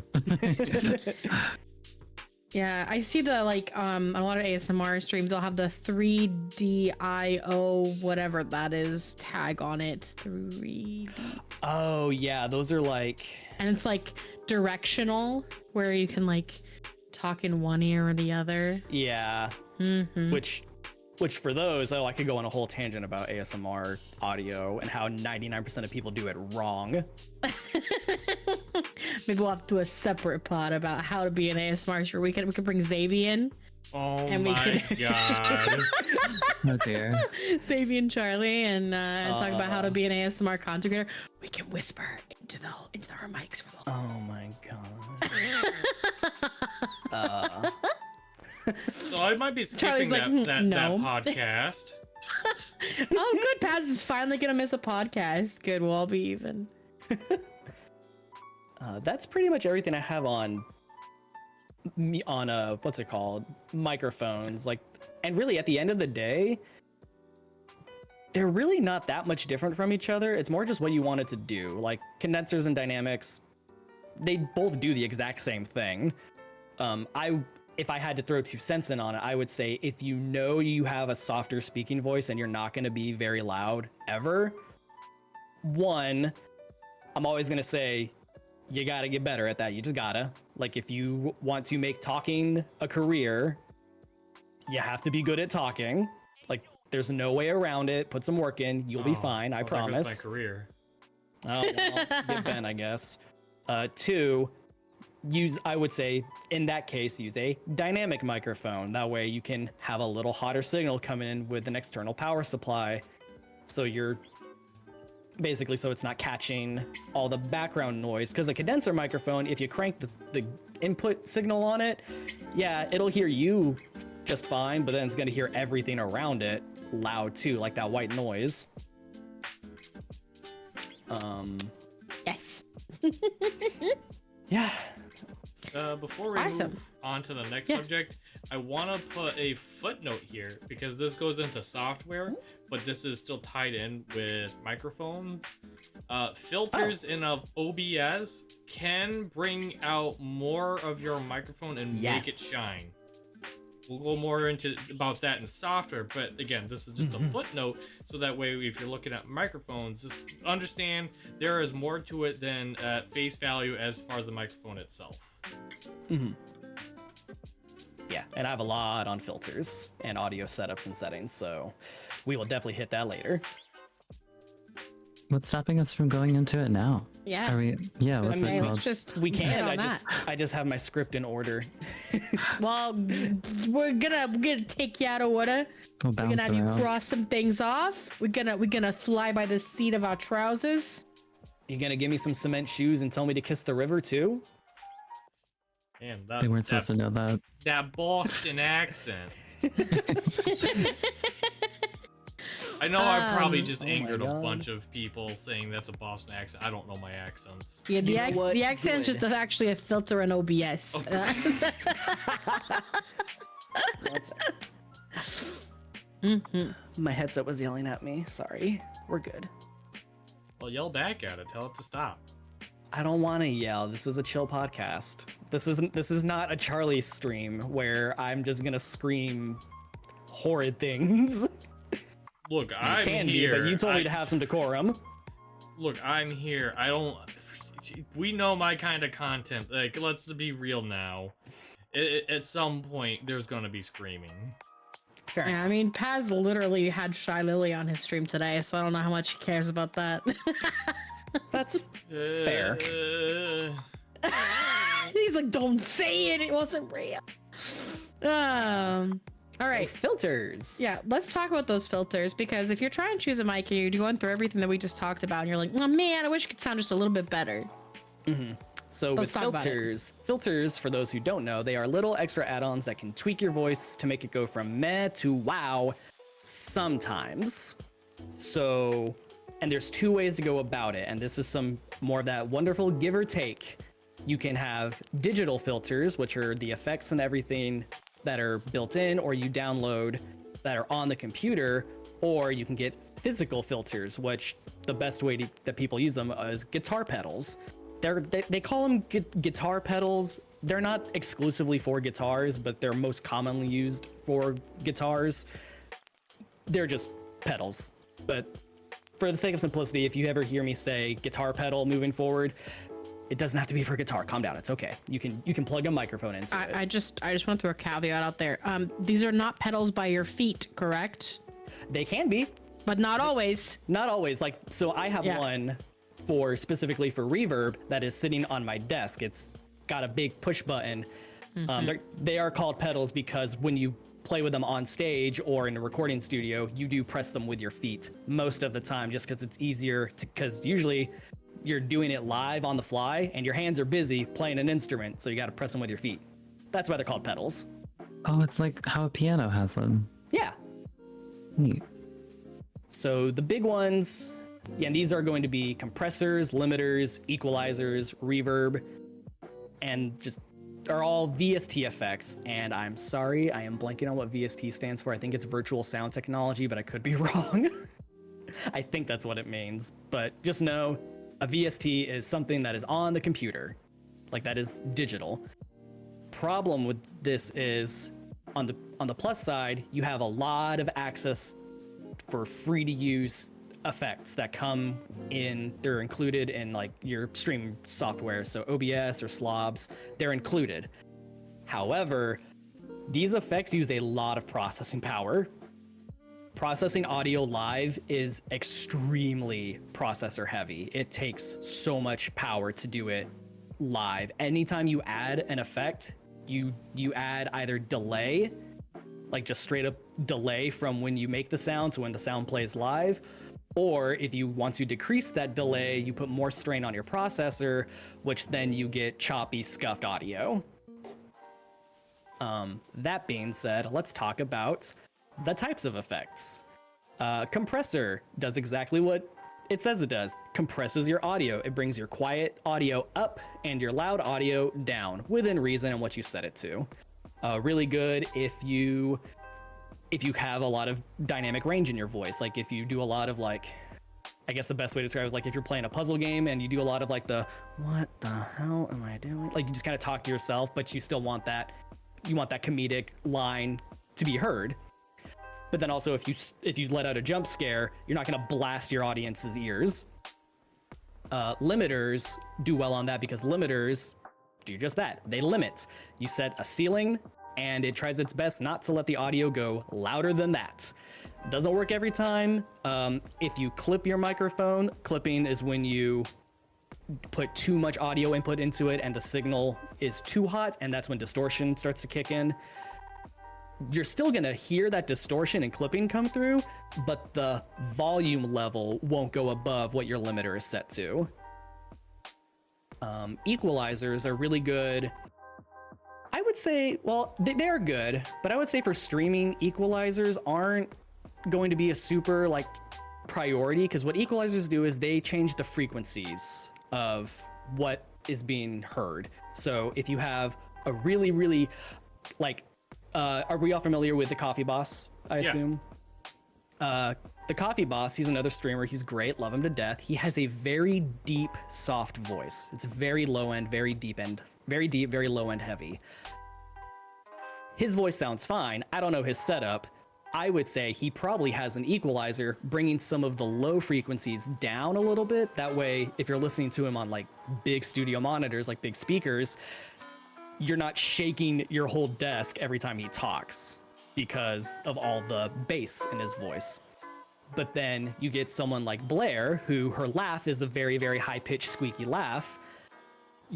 A: Yeah, I see the like a lot of ASMR streams, they'll have the 3DIO whatever that is tag on it. 3D.
D: Oh yeah, those are like,
A: and it's like directional where you can like talk in one ear or the other.
D: yeah. Which for those, I could go on a whole tangent about ASMR audio and how 99% of people do it wrong.
A: Maybe we'll have to do a separate pod about how to be an ASMR streamer. We could bring Xavier in.
C: Oh
A: And we
C: my god.
B: Oh dear.
A: Xavier and Charlie and talk about how to be an ASMR content creator. We can whisper into our mics for the whole.
D: Oh my god.
C: So I might be
A: Charlie's
C: skipping
A: like,
C: that
A: no.
C: podcast.
A: Oh, good. Paz is finally gonna miss a podcast. Good, we'll all be even.
D: That's pretty much everything I have on what's it called, microphones. Like, and really at the end of the day, they're really not that much different from each other. It's more just what you want it to do. Like condensers and dynamics, they both do the exact same thing. If I had to throw 2 cents in on it, I would say if you know you have a softer speaking voice and you're not going to be very loud ever, one, I'm always going to say you got to get better at that. You just gotta. Like, if you want to make talking a career, you have to be good at talking. Like, there's no way around it. Put some work in. You'll be fine. I promise.
C: There goes my career.
D: Oh, well, get Ben, I guess. 2, I would say, in that case, use a dynamic microphone. That way you can have a little hotter signal coming in with an external power supply. So you're basically, so it's not catching all the background noise. Because a condenser microphone, if you crank the input signal on it, yeah, it'll hear you just fine, but then it's going to hear everything around it loud too, like that white noise.
A: Yes.
D: Yeah.
C: Before we move on to the next subject, I want to put a footnote here because this goes into software, but this is still tied in with microphones. Filters in a OBS can bring out more of your microphone and make it shine. We'll go more into about that in software, but again, this is just a footnote, so that way if you're looking at microphones, just understand there is more to it than face value as far as the microphone itself.
D: Yeah, and I have a lot on filters and audio setups and settings, so we will definitely hit that later.
B: What's stopping us from going into it now?
A: Yeah.
B: Are we? Yeah. What's it called?
A: Let's just
D: We
A: get
D: can.
A: on
D: I just have my script in order.
A: Well, we're gonna take you out of order.
B: We'll
A: We're
B: bounce
A: gonna have you
B: around.
A: cross some things off. We're gonna fly by the seat of our trousers.
D: You gonna give me some cement shoes and tell me to kiss the river too?
C: Man,
B: They weren't supposed to know that.
C: that Boston accent. I know I probably just angered a
D: God.
C: bunch of people saying that's a Boston accent. I don't know my accents.
A: Yeah,
D: You know what?
A: the accent's
D: Good.
A: just actually a filter in OBS.
D: One sec. My headset was yelling at me. Sorry. We're good.
C: Well, yell back at it. Tell it to stop.
D: I don't want to yell. This is a chill podcast. This is not a Charlie stream where I'm just gonna scream horrid things.
C: Look,
D: You
C: I'm
D: can
C: here.
D: be, but you told me to have some decorum.
C: Look, I'm here. I don't. We know my kind of content. Like, let's be real now. At some point, there's gonna be screaming.
D: Fair
A: Yeah, I
D: enough.
A: mean, Paz literally had Shy Lily on his stream today, so I don't know how much he cares about that.
D: That's fair.
A: He's like, don't say it. It wasn't real. All right.
D: So, filters.
A: Yeah, let's talk about those filters, because if you're trying to choose a mic and you're going through everything that we just talked about and you're like, oh man, I wish it could sound just a little bit better.
D: So
A: Let's
D: with
A: talk about it.
D: filters, for those who don't know, they are little extra add-ons that can tweak your voice to make it go from meh to wow sometimes. So, and there's two ways to go about it, and this is some more of that wonderful give or take. You can have digital filters, which are the effects and everything that are built in or you download that are on the computer, or you can get physical filters, which the best way that people use them is guitar pedals. They call them guitar pedals. They're not exclusively for guitars, but they're most commonly used for guitars. They're just pedals. But for the sake of simplicity, if you ever hear me say guitar pedal moving forward, it doesn't have to be for guitar. Calm down. It's okay. You can plug a microphone into it.
A: I just want to throw a caveat out there. These are not pedals by your feet, correct?
D: They can be.
A: But not always.
D: Not always. Like, so I have one specifically for reverb that is sitting on my desk. It's got a big push button. They are called pedals because when you play with them on stage or in a recording studio, you do press them with your feet most of the time, just because it's easier because usually you're doing it live on the fly and your hands are busy playing an instrument, so you got to press them with your feet. That's why they're called pedals.
B: Oh, it's like how a piano has them.
D: Yeah.
B: Neat.
D: So the big ones, and these are going to be compressors, limiters, equalizers, reverb, and just are all VST effects. And I'm sorry, I am blanking on what VST stands for. I think it's virtual sound technology, but I could be wrong. I think that's what it means, but just know a VST is something that is on the computer, like that is digital. Problem with this is on the plus side, you have a lot of access for free to use effects that come in. They're included in like your streaming software, so OBS or slobs, they're included. However, these effects use a lot of processing power. Processing audio live is extremely processor heavy. It takes so much power to do it live. Anytime you add an effect, you add either delay, like just straight up delay from when you make the sound to when the sound plays live, or if you want to decrease that delay, you put more strain on your processor, which then you get choppy, scuffed audio. That being said, let's talk about the types of effects. Compressor does exactly what it says it does. Compresses your audio. It brings your quiet audio up and your loud audio down within reason and what you set it to. Really good if you have a lot of dynamic range in your voice. Like if you do a lot of like, I guess the best way to describe it is like if you're playing a puzzle game and you do a lot of like the, what the hell am I doing? Like you just kind of talk to yourself, but you still want that, comedic line to be heard. But then also if you let out a jump scare, you're not gonna blast your audience's ears. Limiters do well on that because limiters do just that. They limit. You set a ceiling and it tries its best not to let the audio go louder than that. Doesn't work every time. If you clip your microphone, clipping is when you put too much audio input into it and the signal is too hot, and that's when distortion starts to kick in. You're still gonna hear that distortion and clipping come through, but the volume level won't go above what your limiter is set to. Equalizers are really good. I would say, well, they're good, but I would say for streaming, equalizers aren't going to be a super like priority, because what equalizers do is they change the frequencies of what is being heard. So if you have a really, really like, are we all familiar with the Coffee Boss, I assume? The Coffee Boss, he's another streamer. He's great. Love him to death. He has a very deep, soft voice. It's very low end, very deep end, very deep, very low end heavy. His voice sounds fine. I don't know his setup. I would say he probably has an equalizer, bringing some of the low frequencies down a little bit. That way, if you're listening to him on like big studio monitors, like big speakers, you're not shaking your whole desk every time he talks because of all the bass in his voice. But then you get someone like Blair, who her laugh is a very, very high-pitched, squeaky laugh.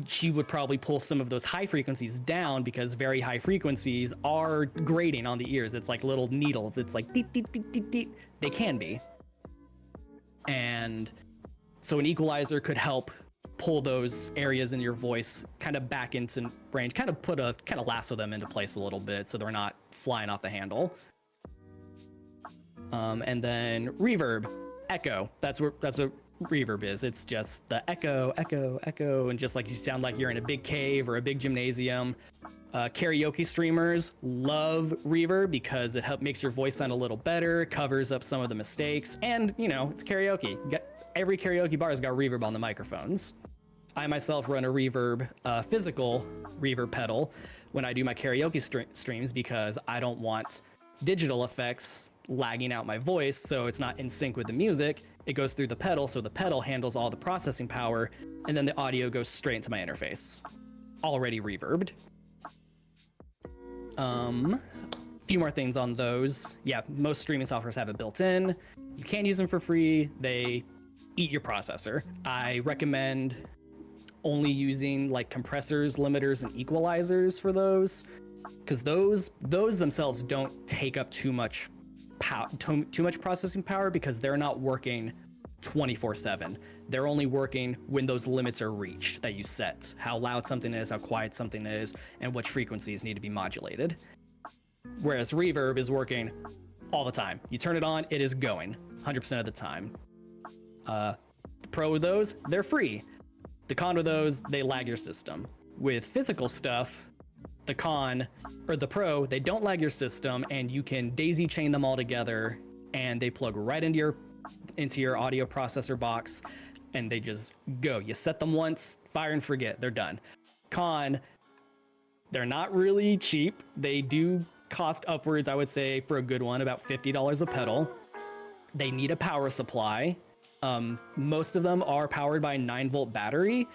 D: She would probably pull some of those high frequencies down because very high frequencies are grating on the ears. It's like little needles. It's like deet, deet, deet, deet, deet. They can be. And so an equalizer could help pull those areas in your voice kind of back into range, kind of lasso them into place a little bit so they're not flying off the handle. And then reverb, echo. That's what reverb is. It's just the echo, echo, echo, and just like you sound like you're in a big cave or a big gymnasium. Karaoke streamers love reverb because it makes your voice sound a little better, covers up some of the mistakes, and it's karaoke. Every karaoke bar has got reverb on the microphones. I myself run a reverb, physical reverb pedal when I do my karaoke streams because I don't want digital effects lagging out my voice so it's not in sync with the music. It goes through the pedal, so the pedal handles all the processing power, and then the audio goes straight into my interface, already reverbed. Few more things on those. Yeah, most streaming softwares have it built in. You can use them for free. They eat your processor. I recommend only using like compressors, limiters, and equalizers for those, because those themselves don't take up too much processing power because they're not working 24/7. They're only working when those limits are reached that you set, how loud something is, how quiet something is, and which frequencies need to be modulated. Whereas reverb is working all the time. You turn it on, it is going 100% of the time. The pro with those, they're free. The con with those, they lag your system. With physical stuff, the con or the pro, they don't lag your system, and you can daisy chain them all together, and they plug right into your audio processor box, and they just go. You set them once, fire and forget, they're done. Con, they're not really cheap. They do cost upwards, I would say, for a good one, about $50 a pedal. They need a power supply. Most of them are powered by a 9-volt battery,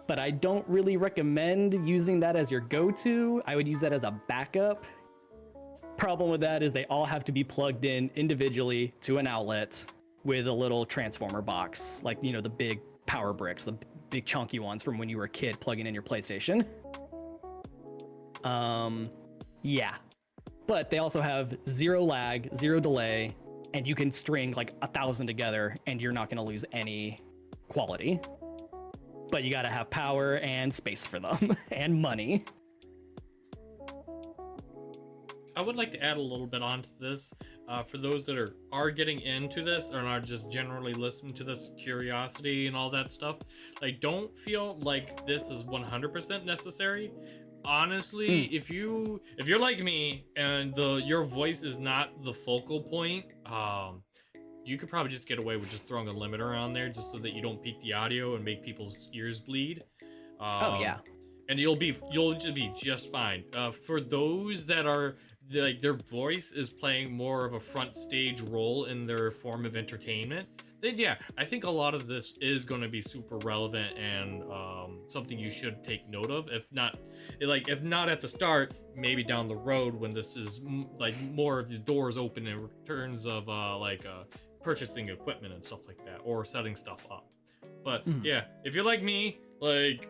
D: but I don't really recommend using that as your go-to. I would use that as a backup. Problem with that is they all have to be plugged in individually to an outlet with a little transformer box, like, the big power bricks, the big chunky ones from when you were a kid plugging in your PlayStation. Yeah. But they also have 0 lag, 0 delay, and you can string like 1,000 together and you're not going to lose any quality. But you got to have power and space for them and money.
C: I would like to add a little bit onto this for those that are getting into this or are just generally listening to this curiosity and all that stuff. Like, don't feel like this is 100% necessary. Honestly, if you're like me and your voice is not the focal point, you could probably just get away with just throwing a limiter on there just so that you don't peak the audio and make people's ears bleed.
D: Oh yeah.
C: And you'll just be just fine. For those that are like their voice is playing more of a front stage role in their form of entertainment, then yeah, I think a lot of this is going to be super relevant and something you should take note of. If not at the start, maybe down the road when this is like more of the doors open in terms of purchasing equipment and stuff like that, or setting stuff up. But yeah, if you're like me, like,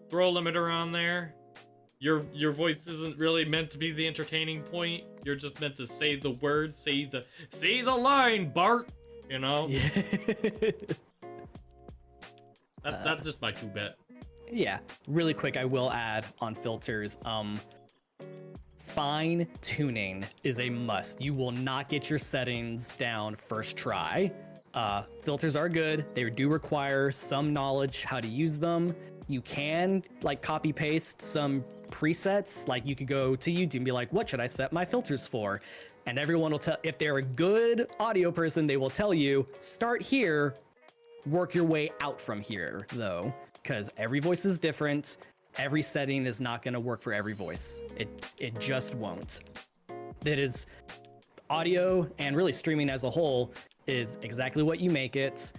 C: throw a limiter on there. Your voice isn't really meant to be the entertaining point. You're just meant to say the words, say the line, Bart. Yeah. That's just my 2 bet.
D: Yeah, really quick, I will add on filters. Fine tuning is a must. You will not get your settings down first try. Filters are good. They do require some knowledge how to use them. You can like copy paste some presets. Like, you could go to YouTube and be like, what should I set my filters for? And everyone will tell, if they're a good audio person, they will tell you, start here, work your way out from here, though, because every voice is different. Every setting is not going to work for every voice. It just won't. That is audio and really streaming as a whole is exactly what you make it.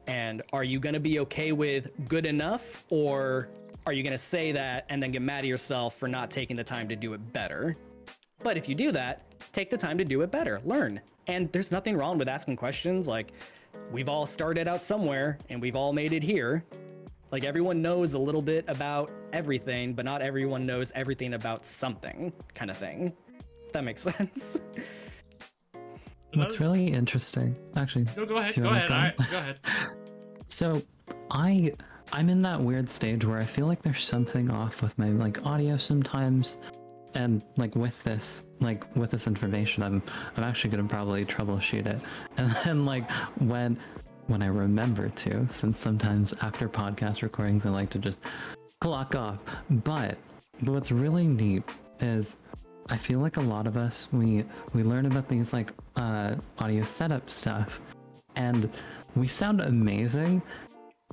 D: And are you going to be okay with good enough, or are you going to say that and then get mad at yourself for not taking the time to do it better? But if you do that, take the time to do it better, learn. And there's nothing wrong with asking questions. Like, we've all started out somewhere and we've all made it here. Like, everyone knows a little bit about everything, but not everyone knows everything about something, kind of thing. If that makes sense.
B: What's really interesting, actually.
C: No, go ahead.
B: do you
C: Go
B: wanna
C: ahead.
B: go?
C: Go ahead.
B: So I'm in that weird stage where I feel like there's something off with my like audio sometimes, and like with this information, I'm actually gonna probably troubleshoot it, and then like when I remember to, since sometimes after podcast recordings I like to just clock off. But what's really neat is I feel like a lot of us we learn about these like audio setup stuff, and we sound amazing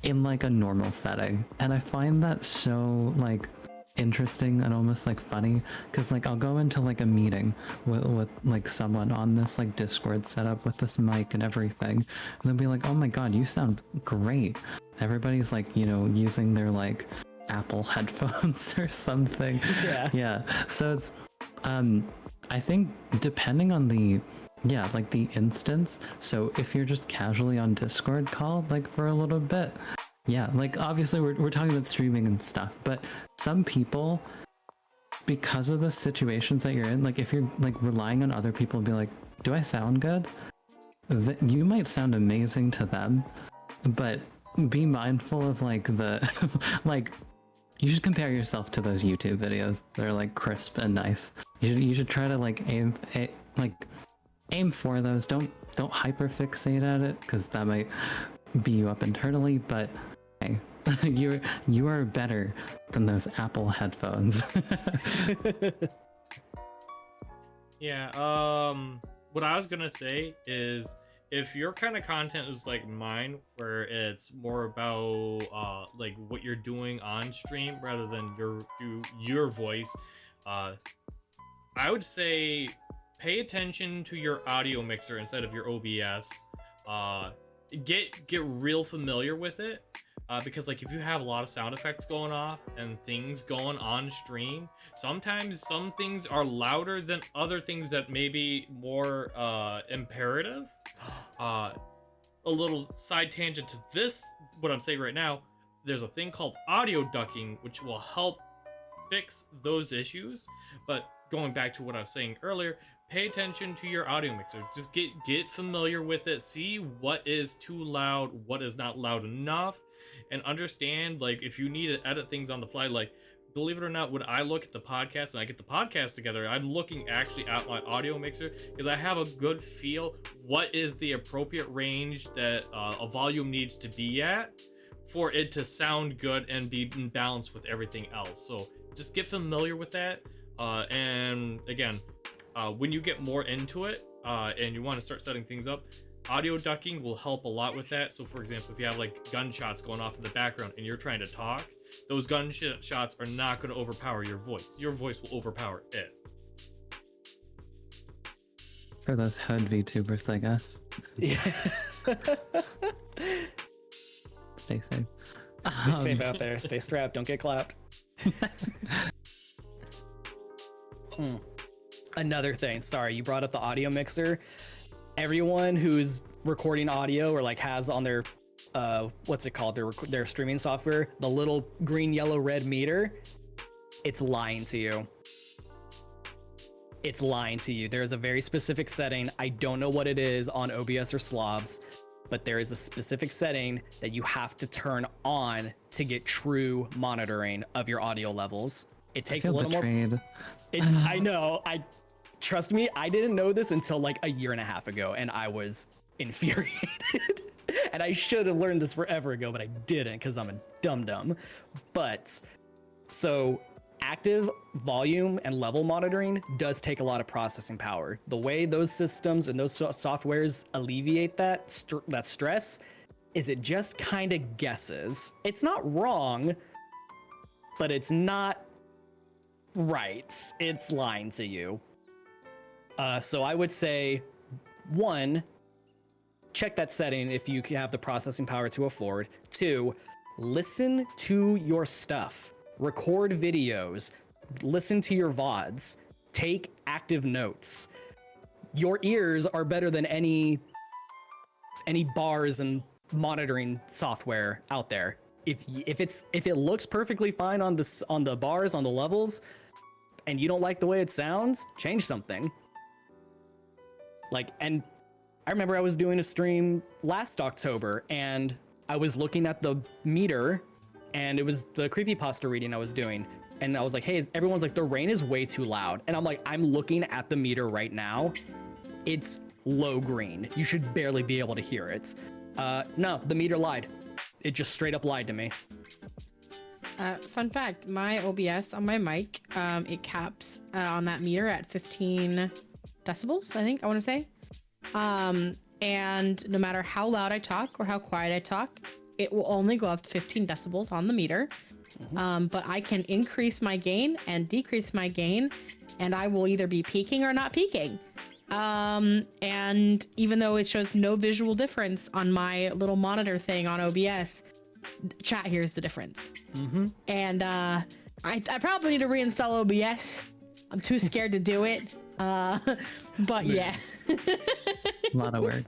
B: in like a normal setting, and I find that so like interesting and almost like funny, because like I'll go into like a meeting with like someone on this like Discord setup with this mic and everything, and they'll be like, oh my god, you sound great. Everybody's like, you know, using their like Apple headphones or something. Yeah, so it's I think depending on the instance, so if you're just casually on Discord call like for a little bit, yeah, like obviously we're talking about streaming and stuff, but some people, because of the situations that you're in, like if you're like relying on other people to be like, do I sound good? You might sound amazing to them, but be mindful of like the like, you should compare yourself to those YouTube videos that are like crisp and nice. You should try to like aim for those. Don't hyperfixate at it, because that might beat you up internally. But hey, you are better than those Apple headphones.
C: Yeah. What I was gonna say is, if your kind of content is like mine, where it's more about like what you're doing on stream rather than your voice, I would say pay attention to your audio mixer instead of your OBS. Get real familiar with it, because like if you have a lot of sound effects going off and things going on stream, sometimes some things are louder than other things that may be more imperative. A little side tangent to this, what I'm saying right now, there's a thing called audio ducking, which will help fix those issues. But going back to what I was saying earlier, pay attention to your audio mixer. Just get familiar with it, see what is too loud, what is not loud enough, and understand, like, if you need to edit things on the fly, like, believe it or not, when I look at the podcast and I get the podcast together, I'm looking actually at my audio mixer, because I have a good feel what is the appropriate range that a volume needs to be at for it to sound good and be in balance with everything else. So just get familiar with that. And again, when you get more into it and you want to start setting things up, audio ducking will help a lot with that. So for example, if you have like gunshots going off in the background and you're trying to talk, those gunshots are not going to overpower your voice. Your voice will overpower it.
B: For those HUD VTubers, I guess.
D: Yeah.
B: Stay safe.
D: Stay safe out there. Stay strapped. Don't get clapped. Another thing. Sorry, you brought up the audio mixer. Everyone who's recording audio or like has on their what's it called, their streaming software, the little green, yellow, red meter, it's lying to you. It's lying to you. There's a very specific setting. I don't know what it is on OBS or Slobs, but there is a specific setting that you have to turn on to get true monitoring of your audio levels. It takes a little more. I know. Trust me, I didn't know this until like a year and a half ago, and I was infuriated. And I should have learned this forever ago, but I didn't, because I'm a dum-dum. But so active volume and level monitoring does take a lot of processing power. The way those systems and those softwares alleviate that stress is it just kind of guesses. It's not wrong, but it's not right. It's lying to you. So I would say, one, check that setting if you have the processing power to afford. Two, listen to your stuff. Record videos. Listen to your VODs. Take active notes. Your ears are better than any bars and monitoring software out there. If it looks perfectly fine on the bars, on the levels, and you don't like the way it sounds, change something. And I remember I was doing a stream last October and I was looking at the meter and it was the creepypasta reading I was doing. And I was like, hey, everyone's like, the rain is way too loud. And I'm like, I'm looking at the meter right now. It's low green. You should barely be able to hear it. No, the meter lied. It just straight up lied to me.
A: Fun fact, my OBS on my mic, it caps on that meter at 15 decibels, I think I want to say. And no matter how loud I talk or how quiet I talk, it will only go up to 15 decibels on the meter. But I can increase my gain and decrease my gain, and I will either be peaking or not peaking. And even though it shows no visual difference on my little monitor thing on OBS, chat hears the difference. And I probably need to reinstall OBS. I'm too scared to do it. But yeah.
B: A lot of work.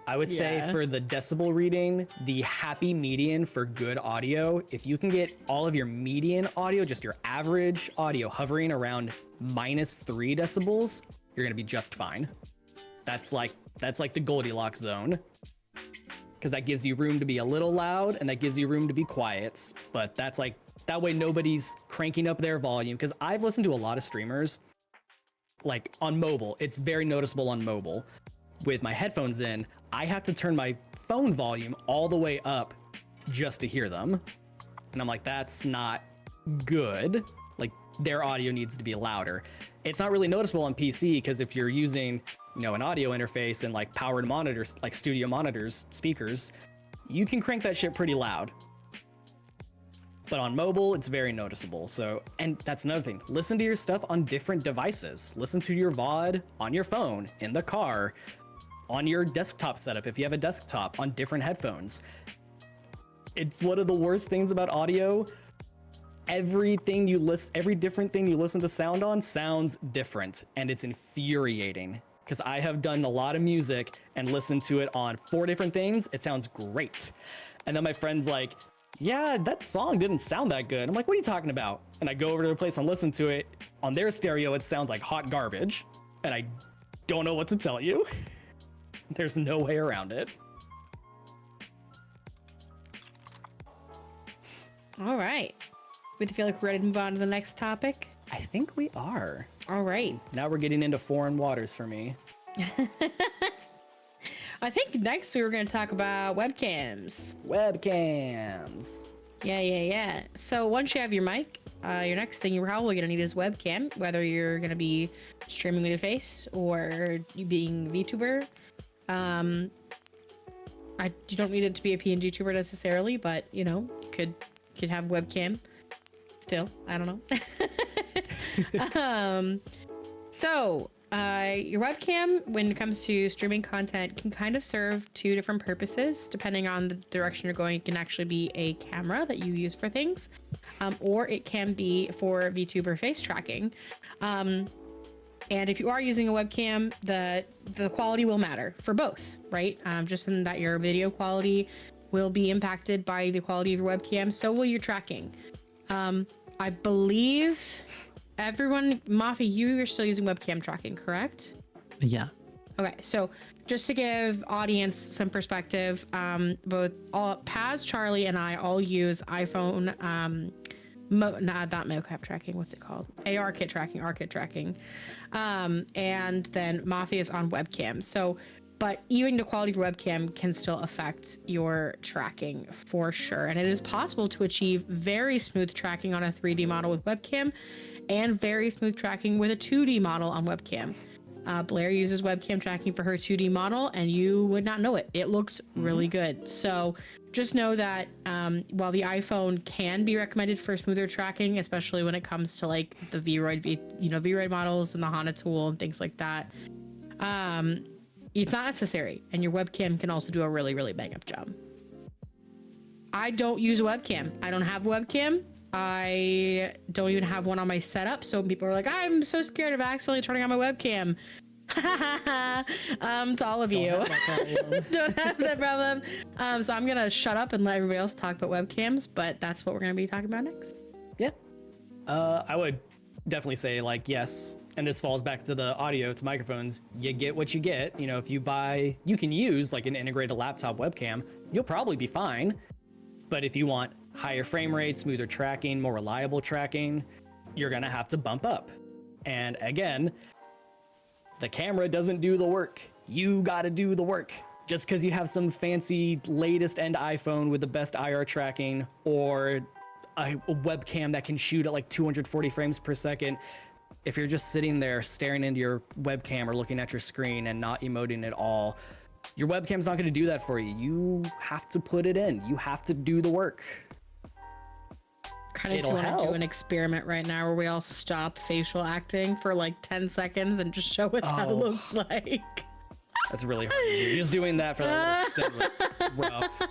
D: I would say for the decibel reading, the happy median for good audio, if you can get all of your median audio, just your average audio hovering around -3 decibels, you're gonna be just fine. That's like the Goldilocks zone. Because that gives you room to be a little loud and that gives you room to be quiet. But that's like, that way nobody's cranking up their volume. Because I've listened to a lot of streamers, like on mobile, it's very noticeable on mobile. With my headphones in, I have to turn my phone volume all the way up just to hear them. And I'm like, that's not good. Like, their audio needs to be louder. It's not really noticeable on PC because if you're using, an audio interface and like powered monitors, like studio monitors, speakers, you can crank that shit pretty loud. But on mobile, it's very noticeable. So, and that's another thing. Listen to your stuff on different devices. Listen to your VOD on your phone, in the car, on your desktop setup if you have a desktop, on different headphones. It's one of the worst things about audio. Every different thing you listen to sound on sounds different, and it's infuriating. Because I have done a lot of music and listened to it on 4 different things. It sounds great. And then my friend's like, yeah, that song didn't sound that good. I'm like, what are you talking about? And I go over to their place and listen to it. On their stereo, it sounds like hot garbage. And I don't know what to tell you. There's no way around it.
A: All right. We feel like we're ready to move on to the next topic.
D: I think we are.
A: All right.
D: Now we're getting into foreign waters for me.
A: I think next we were going to talk about webcams.
D: Webcams.
A: Yeah. So once you have your mic, your next thing you're probably going to need is webcam, whether you're going to be streaming with your face or you being a VTuber. You don't need it to be a PNG tuber necessarily, but you could have webcam still. I don't know. Your webcam, when it comes to streaming content, can kind of serve 2 different purposes depending on the direction you're going. It can actually be a camera that you use for things, or it can be for VTuber face tracking. And if you are using a webcam, the quality will matter for both, right? Just in that your video quality will be impacted by the quality of your webcam, so will your tracking. I believe everyone, Mafi, you are still using webcam tracking, correct?
B: Yeah.
A: Okay, so just to give audience some perspective, Paz, Charlie, and I all use iPhone, not mocap tracking, what's it called? ARKit tracking. And then Mafi is on webcam. So, but even the quality of webcam can still affect your tracking for sure. And it is possible to achieve very smooth tracking on a 3D model with webcam and very smooth tracking with a 2D model on webcam. Blair uses webcam tracking for her 2D model, and you would not know it. It looks really good. So just know that while the iPhone can be recommended for smoother tracking, especially when it comes to like the Vroid models and the HANA tool and things like that, it's not necessary. And your webcam can also do a really, really bang up job. I don't use a webcam. I don't have a webcam. I don't even have one on my setup. So people are like, I'm so scared of accidentally turning on my webcam. To all of you. Don't have that problem. So I'm going to shut up and let everybody else talk about webcams, but that's what we're going to be talking about next.
D: Yeah. I would definitely say like, yes. And this falls back to the audio to microphones. You get what you get. You know, if you can use like an integrated laptop webcam, you'll probably be fine. But if you want higher frame rate, smoother tracking, more reliable tracking, you're gonna have to bump up. And again, the camera doesn't do the work. You gotta do the work. Just because you have some fancy latest end iPhone with the best IR tracking or a webcam that can shoot at like 240 frames per second, if you're just sitting there staring into your webcam or looking at your screen and not emoting at all, your webcam's not going to do that for you. You have to put it in. You have to do the work.
A: Kind of want to do an experiment right now where we all stop facial acting for like 10 seconds and just show what that looks like.
D: That's really hard to do. Just doing that for that little stint was rough.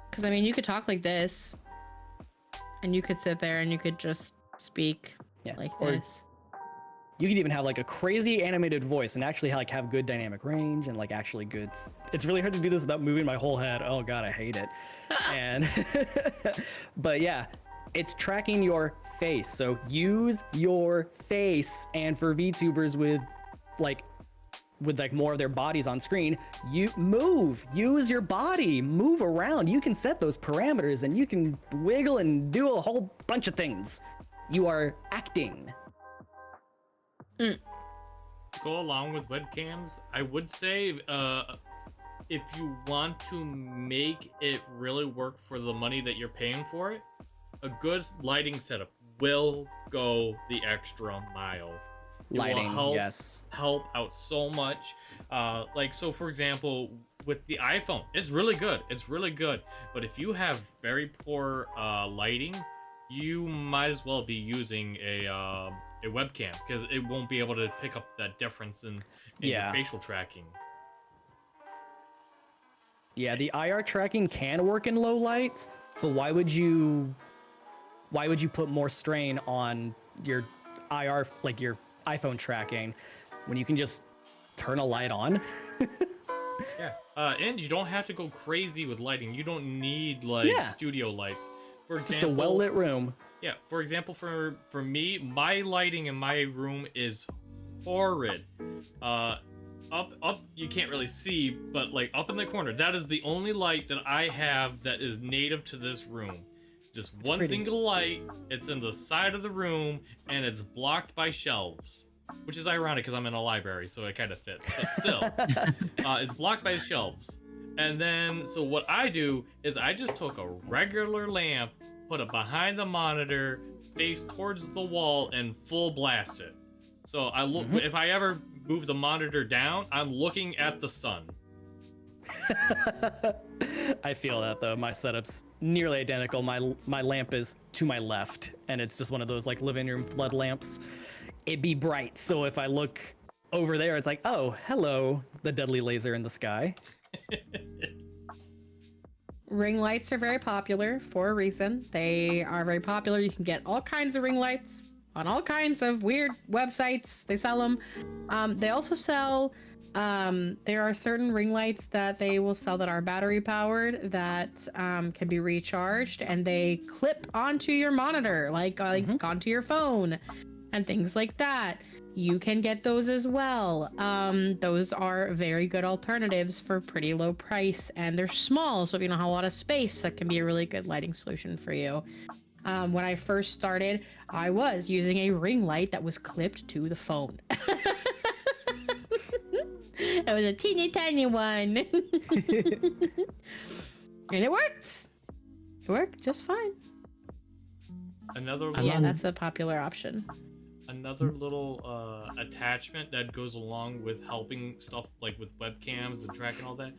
A: Because I mean, you could talk like this, and you could sit there and you could just speak like this.
D: You could even have like a crazy animated voice and actually like have good dynamic range and like actually good. It's really hard to do this without moving my whole head. Oh God, I hate it. And but yeah, it's tracking your face. So use your face. And for VTubers with like more of their bodies on screen, you use your body, move around. You can set those parameters and you can wiggle and do a whole bunch of things. You are acting.
C: To go along with webcams, I would say if you want to make it really work for the money that you're paying for it, a good lighting setup will go the extra mile.
D: Lighting,
C: help out so much. So for example, with the iPhone, it's really good. But if you have very poor lighting, you might as well be using a webcam because it won't be able to pick up that difference in your facial tracking.
D: Yeah, the IR tracking can work in low light, but why would you put more strain on your IR, like your iPhone tracking, when you can just turn a light on?
C: And you don't have to go crazy with lighting. You don't need studio lights. For example,
D: just a well-lit room.
C: Yeah, for example, for me, my lighting in my room is horrid. Up, you can't really see, but like up in the corner, that is the only light that I have that is native to this room. Just one single light. It's in the side of the room, and it's blocked by shelves, which is ironic because I'm in a library, so it kind of fits. But still, it's blocked by shelves. And then, so what I do is I just took a regular lamp, put it behind the monitor, face towards the wall, and full blast it. So I look. If I ever move the monitor down, I'm looking at the sun.
D: I feel that though. My setup's nearly identical. My lamp is to my left, and it's just one of those like living room flood lamps. It'd be bright, so if I look over there, it's like, oh, hello, the deadly laser in the sky.
A: Ring lights are very popular for a reason. They are very popular. You can get all kinds of ring lights on all kinds of weird websites. They sell them. They also sell, there are certain ring lights that they will sell that are battery powered that can be recharged, and they clip onto your monitor, like onto your phone and things like that. You can get those as well. Those are very good alternatives for pretty low price, and they're small, so if you don't have a lot of space, that can be a really good lighting solution for you. When I first started, I was using a ring light that was clipped to the phone. It was a teeny tiny one. And it worked. It worked just fine.
C: Another
A: so yeah, that's a popular option.
C: another little attachment that goes along with helping stuff like with webcams and tracking all that.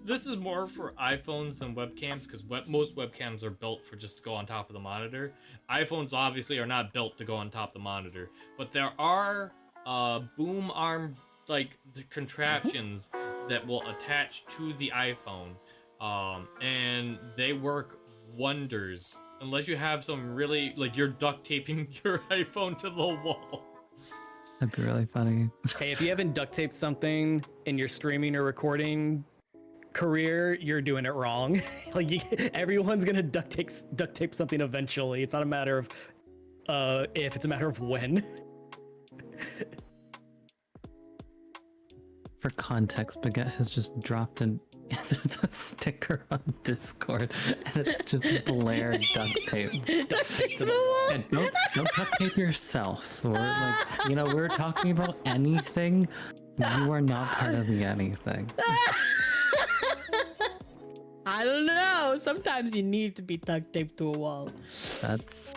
C: This is more for iPhones than webcams because most webcams are built for just to go on top of the monitor. iPhones obviously are not built to go on top of the monitor, but there are boom arm like the contraptions that will attach to the iPhone, and they work wonders. Unless you have some really, like, you're duct taping your iPhone to the wall.
B: That'd be really funny.
D: Hey, if you haven't duct taped something in your streaming or recording career, you're doing it wrong. Everyone's gonna duct tape something eventually. It's not a matter of if, it's a matter of when.
B: For context, Baguette has just dropped a sticker on Discord, and it's just blared duct tape.
D: Duct tape to the wall.
B: And don't duct tape yourself. We're talking about anything. You are not part of the anything.
A: I don't know. Sometimes you need to be duct taped to a wall.
B: That's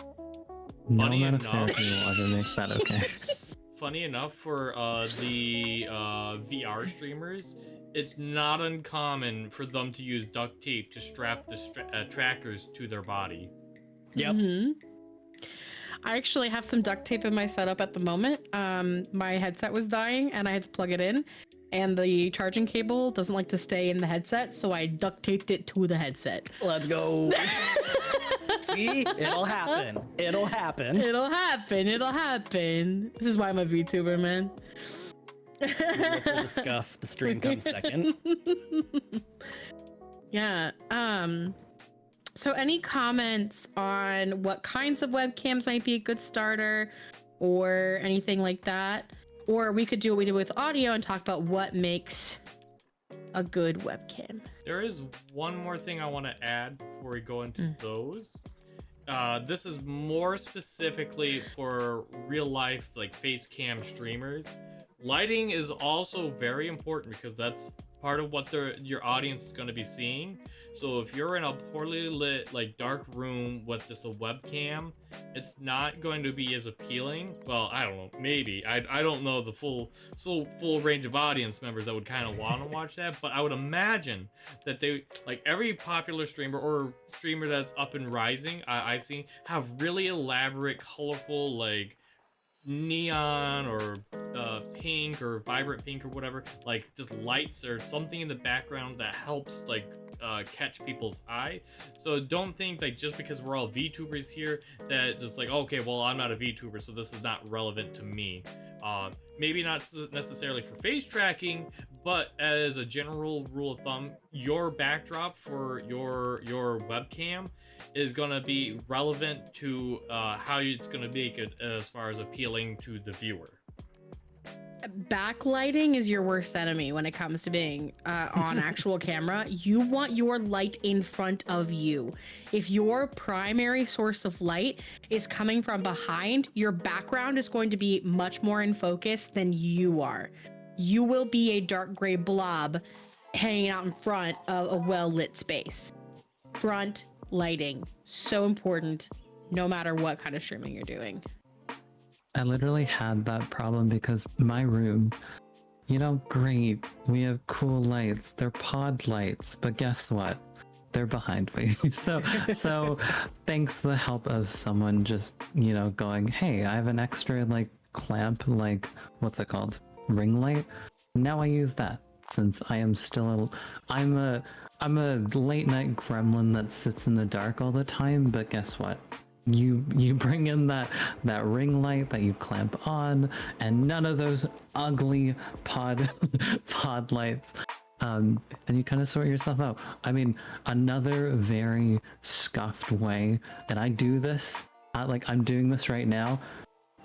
B: no
C: Funny
B: amount of
C: enough.
B: therapy will ever make that okay.
C: Funny enough, for the VR streamers, it's not uncommon for them to use duct tape to strap the trackers to their body.
D: Yep.
A: I actually have some duct tape in my setup at the moment. My headset was dying and I had to plug it in, and the charging cable doesn't like to stay in the headset, so I duct taped it to the headset.
D: Let's go. See, it'll happen. It'll happen.
A: It'll happen. It'll happen. This is why I'm a VTuber, man.
D: For the scuff, the stream comes second.
A: Yeah. So any comments on what kinds of webcams might be a good starter or anything like that? Or we could do what we did with audio and talk about what makes a good webcam.
C: There is one more thing I want to add before we go into those. This is more specifically for real life, like face cam streamers. Lighting is also very important because that's part of what your audience is going to be seeing. So if you're in a poorly lit, like, dark room with just a webcam, it's not going to be as appealing. Well, I don't know, maybe. I don't know the full range of audience members that would kind of want to watch that, but I would imagine that they, like, every popular streamer or streamer that's up and rising, I've seen, have really elaborate, colorful, like, neon or pink or vibrant pink or whatever, like just lights or something in the background that helps like catch people's eye. So don't think like just because we're all VTubers here that just like, okay, well, I'm not a VTuber, so this is not relevant to me. Maybe not necessarily for face tracking, but as a general rule of thumb, your backdrop for your webcam is going to be relevant to how it's going to be as far as appealing to the viewer.
A: Backlighting is your worst enemy when it comes to being on actual camera. You want your light in front of you. If your primary source of light is coming from behind, your background is going to be much more in focus than you are. You will be a dark gray blob hanging out in front of a well-lit space. Front lighting, so important, no matter what kind of streaming you're doing.
B: I literally had that problem because my room, great, we have cool lights, they're pod lights, but guess what? They're behind me. So thanks to the help of someone just, going, hey, I have an extra like clamp, like, what's it called? Ring light. Now I use that since I am still, I'm a late night gremlin that sits in the dark all the time, but guess what? You bring in that ring light that you clamp on, and none of those ugly pod lights, and you kind of sort yourself out. I mean, another very scuffed way, and I do this, I'm doing this right now,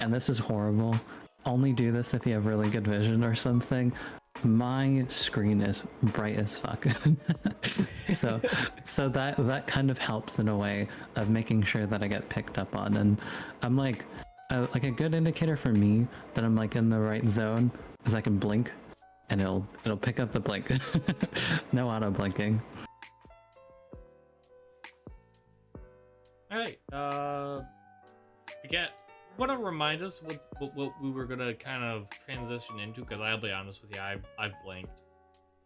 B: and this is horrible. Only do this if you have really good vision or something. My screen is bright as fuck. so that kind of helps in a way of making sure that I get picked up on, and I'm like a good indicator for me that I'm like in the right zone is I can blink and it'll pick up the blink. No auto blinking.
C: All right, Baguette, want to remind us what we were gonna kind of transition into? Because I'll be honest with you, I've blanked.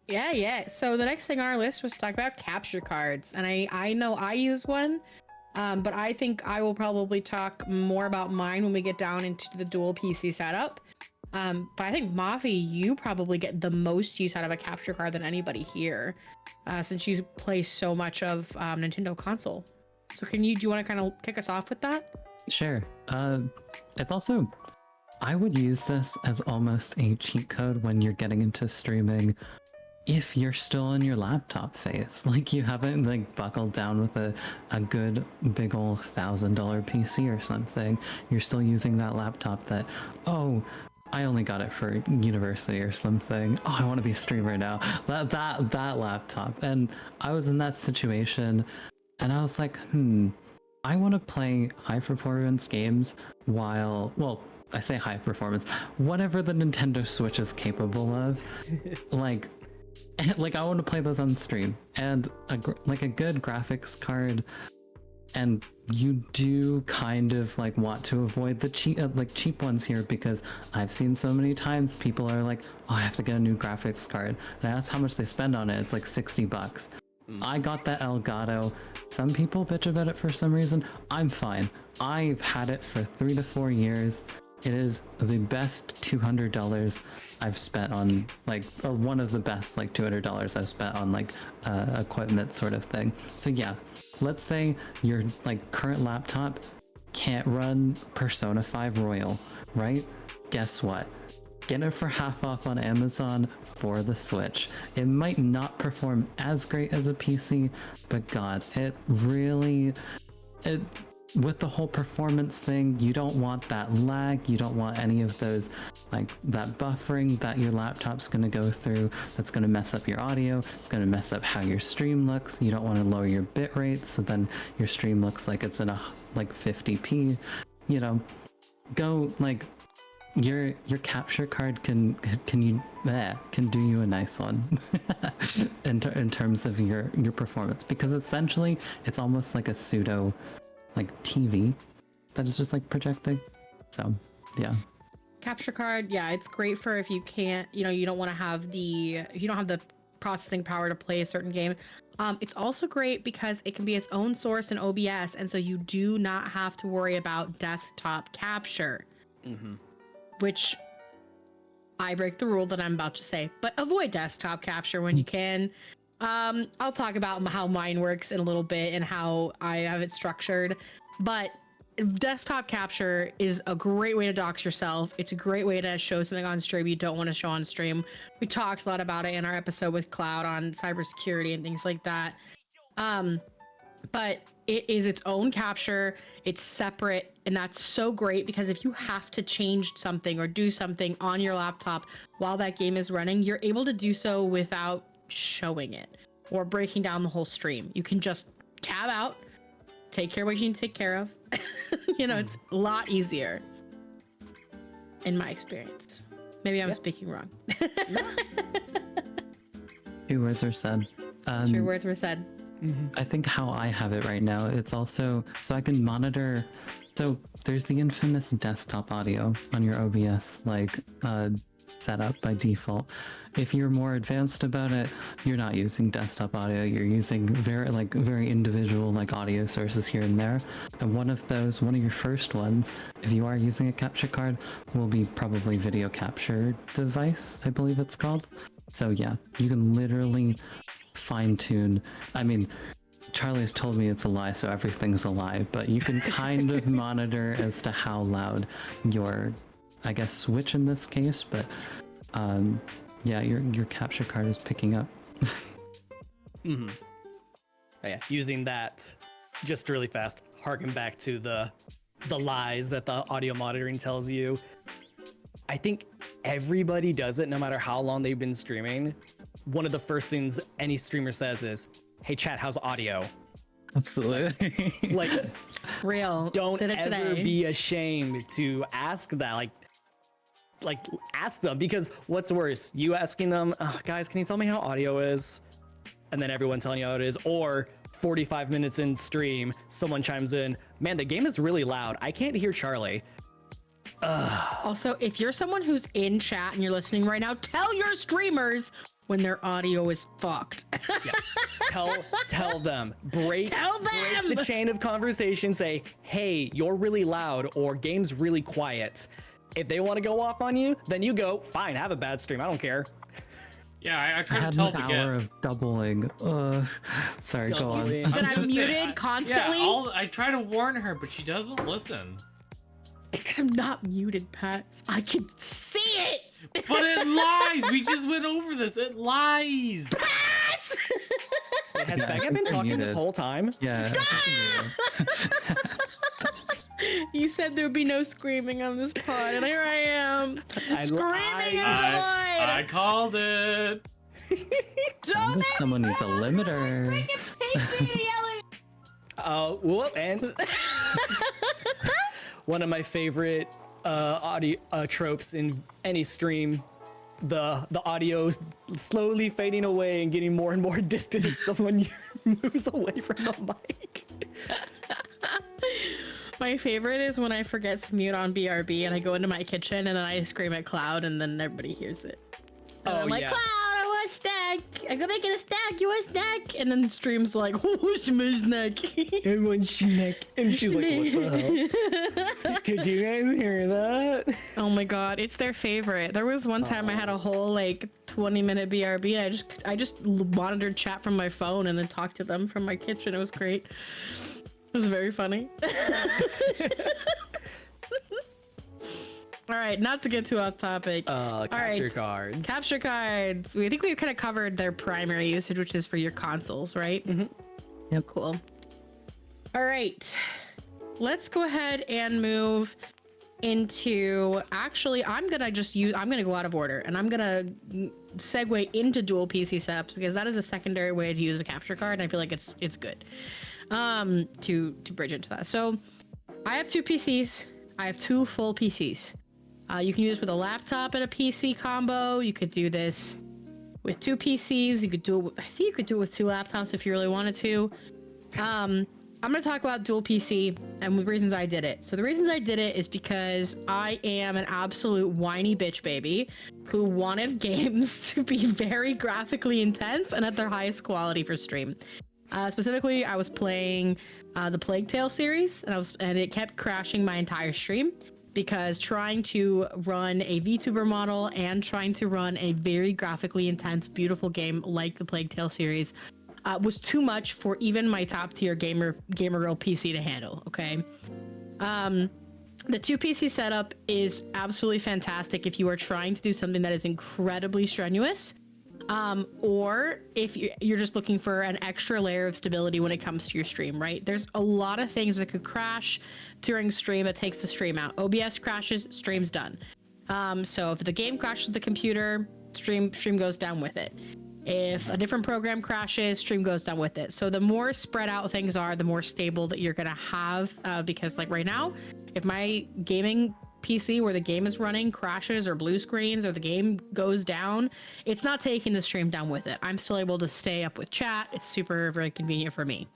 A: Yeah. So the next thing on our list was to talk about capture cards, and I know I use one, but I think I will probably talk more about mine when we get down into the dual PC setup. But I think Mafi, you probably get the most use out of a capture card than anybody here, since you play so much of Nintendo console. So do you want to kind of kick us off with that?
B: Sure. It's also, I would use this as almost a cheat code when you're getting into streaming. If you're still in your laptop phase, like you haven't like buckled down with a good big ol' $1,000 PC or something, you're still using that laptop that, oh, I only got it for university or something. Oh, I want to be a streamer now. That laptop. And I was in that situation and I was like, I want to play high performance games while, well, I say high performance, whatever the Nintendo Switch is capable of. like I want to play those on stream, and a good graphics card. And you do kind of like want to avoid the cheap ones here, because I've seen so many times people are like, oh, I have to get a new graphics card, and I ask how much they spend on it. It's like $60. I got that Elgato. Some people bitch about it for some reason. I'm fine. I've had it for 3 to 4 years. It is the best $200 I've spent on, like, or one of the best like $200 I've spent on like equipment sort of thing. So yeah, let's say your like current laptop can't run Persona 5 Royal, right? Guess what? Get it for half off on Amazon for the Switch. It might not perform as great as a PC, but God, it with the whole performance thing, you don't want that lag, you don't want any of those, like that buffering that your laptop's going to go through, that's going to mess up your audio, it's going to mess up how your stream looks. You don't want to lower your bit rate, so then your stream looks like it's in a like 50p. You know, go like your capture card can do you a nice one in terms of your performance, because essentially it's almost like a pseudo like TV that is just like projecting. So yeah,
A: Capture card, yeah, it's great for if you can't, you don't want to have if you don't have the processing power to play a certain game. It's also great because it can be its own source in OBS, and so you do not have to worry about desktop capture. Which I break the rule that I'm about to say, but avoid desktop capture when you can. I'll talk about how mine works in a little bit and how I have it structured, but desktop capture is a great way to dox yourself. It's a great way to show something on stream you don't want to show on stream. We talked a lot about it in our episode with Cloud on cybersecurity and things like that. But it is its own capture. It's separate, and that's so great because if you have to change something or do something on your laptop while that game is running, you're able to do so without showing it or breaking down the whole stream. You can just tab out, take care of what you need to take care of. It's a lot easier in my experience. Maybe I'm speaking wrong.
B: Two words are said.
A: True words were said.
B: I think how I have it right now, it's also so I can monitor. So there's the infamous desktop audio on your OBS setup by default. If you're more advanced about it, you're not using desktop audio. You're using very individual audio sources here and there. And one of your first ones, if you are using a capture card, will be probably video capture device, I believe it's called. So yeah, you can literally fine tune. I mean, Charlie has told me it's a lie, so everything's a lie, but you can kind of monitor as to how loud your, I guess, Switch in this case, but yeah, your capture card is picking up.
D: Oh, yeah, using that, just really fast, harken back to the lies that the audio monitoring tells you. I think everybody does it no matter how long they've been streaming. One of the first things any streamer says is, hey chat, how's audio?
B: Absolutely.
A: Real.
D: Don't
A: Did it
D: ever
A: today.
D: be ashamed to ask that. Ask them, because what's worse, you asking them, guys, can you tell me how audio is? And then everyone telling you how it is, or 45 minutes in stream, someone chimes in, man, the game is really loud. I can't hear Charlie.
A: Also, if you're someone who's in chat and you're listening right now, tell your streamers when their audio is fucked.
D: Yeah. Tell them. Break
A: them!
D: the chain of conversation. Say, hey, you're really loud or game's really quiet. If they want to go off on you, then you go, fine, have a bad stream. I don't care.
C: Yeah, I try
B: I
C: to
B: had
C: tell
B: an
C: Baguette.
B: hour of doubling. Sorry, go on.
D: Doubling.
C: I was
A: That I'm
C: gonna say,
A: muted constantly?
C: Yeah, I try to warn her, but she doesn't listen.
A: Because I'm not muted, Pat. I can see it!
C: But it lies! We just went over this. It lies!
A: Pat!
D: Wait, has
B: Yeah, I
D: Baguette
B: think
D: been
B: you're
D: talking this
B: muted.
D: whole time?
B: Yeah.
A: You said there would be no screaming on this pod, and here I am.
D: I-
A: Screaming in the
C: I
A: void!
C: called it.
B: Sounds like someone needs a limiter.
D: Oh, whoop, and one of my favorite audio tropes in any stream, the audio slowly fading away and getting more and more distant as someone moves away from the mic.
A: My favorite is when I forget to mute on BRB and I go into my kitchen and then I scream at Cloud and then everybody hears it. And
D: Oh,
A: I'm like,
D: yeah.
A: Cloud, I want a snack. I'm gonna make it a snack. You want a snack? And then the stream's like, who's my snack?
D: Everyone snack. And she's like, what the hell? Could you guys hear that?
A: Oh my god, it's their favorite. There was one time I had a whole like 20-minute BRB and I just monitored chat from my phone and then talked to them from my kitchen. It was great. It was very funny. All right, not to get too off topic.
D: Capture cards.
A: Capture cards. I think we've kind of covered their primary usage, which is for your consoles, right?
D: Mm-hmm.
A: Yep. Cool. All right. Let's go ahead and move into, actually, I'm going to go out of order and I'm going to segue into dual PC setups because that is a secondary way to use a capture card. And I feel like it's good to bridge into that. So I have two PCs. I have two full PCs. You can use with a laptop and a PC combo. You could do this with two PCs. You could do it. I think you could do it with two laptops if you really wanted to. I'm going to talk about dual PC and the reasons I did it. So the reasons I did it is because I am an absolute whiny bitch baby who wanted games to be very graphically intense and at their highest quality for stream. Specifically, I was playing the Plague Tale series, and it kept crashing my entire stream because trying to run a VTuber model and trying to run a very graphically intense, beautiful game like the Plague Tale series was too much for even my top tier gamer girl PC to handle. Okay. The two PC setup is absolutely fantastic if you are trying to do something that is incredibly strenuous. Or if you're just looking for an extra layer of stability when it comes to your stream, right? There's a lot of things that could crash during stream. It takes the stream out. OBS crashes, stream's done. So if the game crashes the computer, stream goes down with it. If a different program crashes, stream goes down with it. So the more spread out things are, the more stable that you're gonna have. Because like right now, if my gaming PC where the game is running crashes or blue screens or the game goes down, it's not taking the stream down with it. I'm still able to stay up with chat. It's super very convenient for me.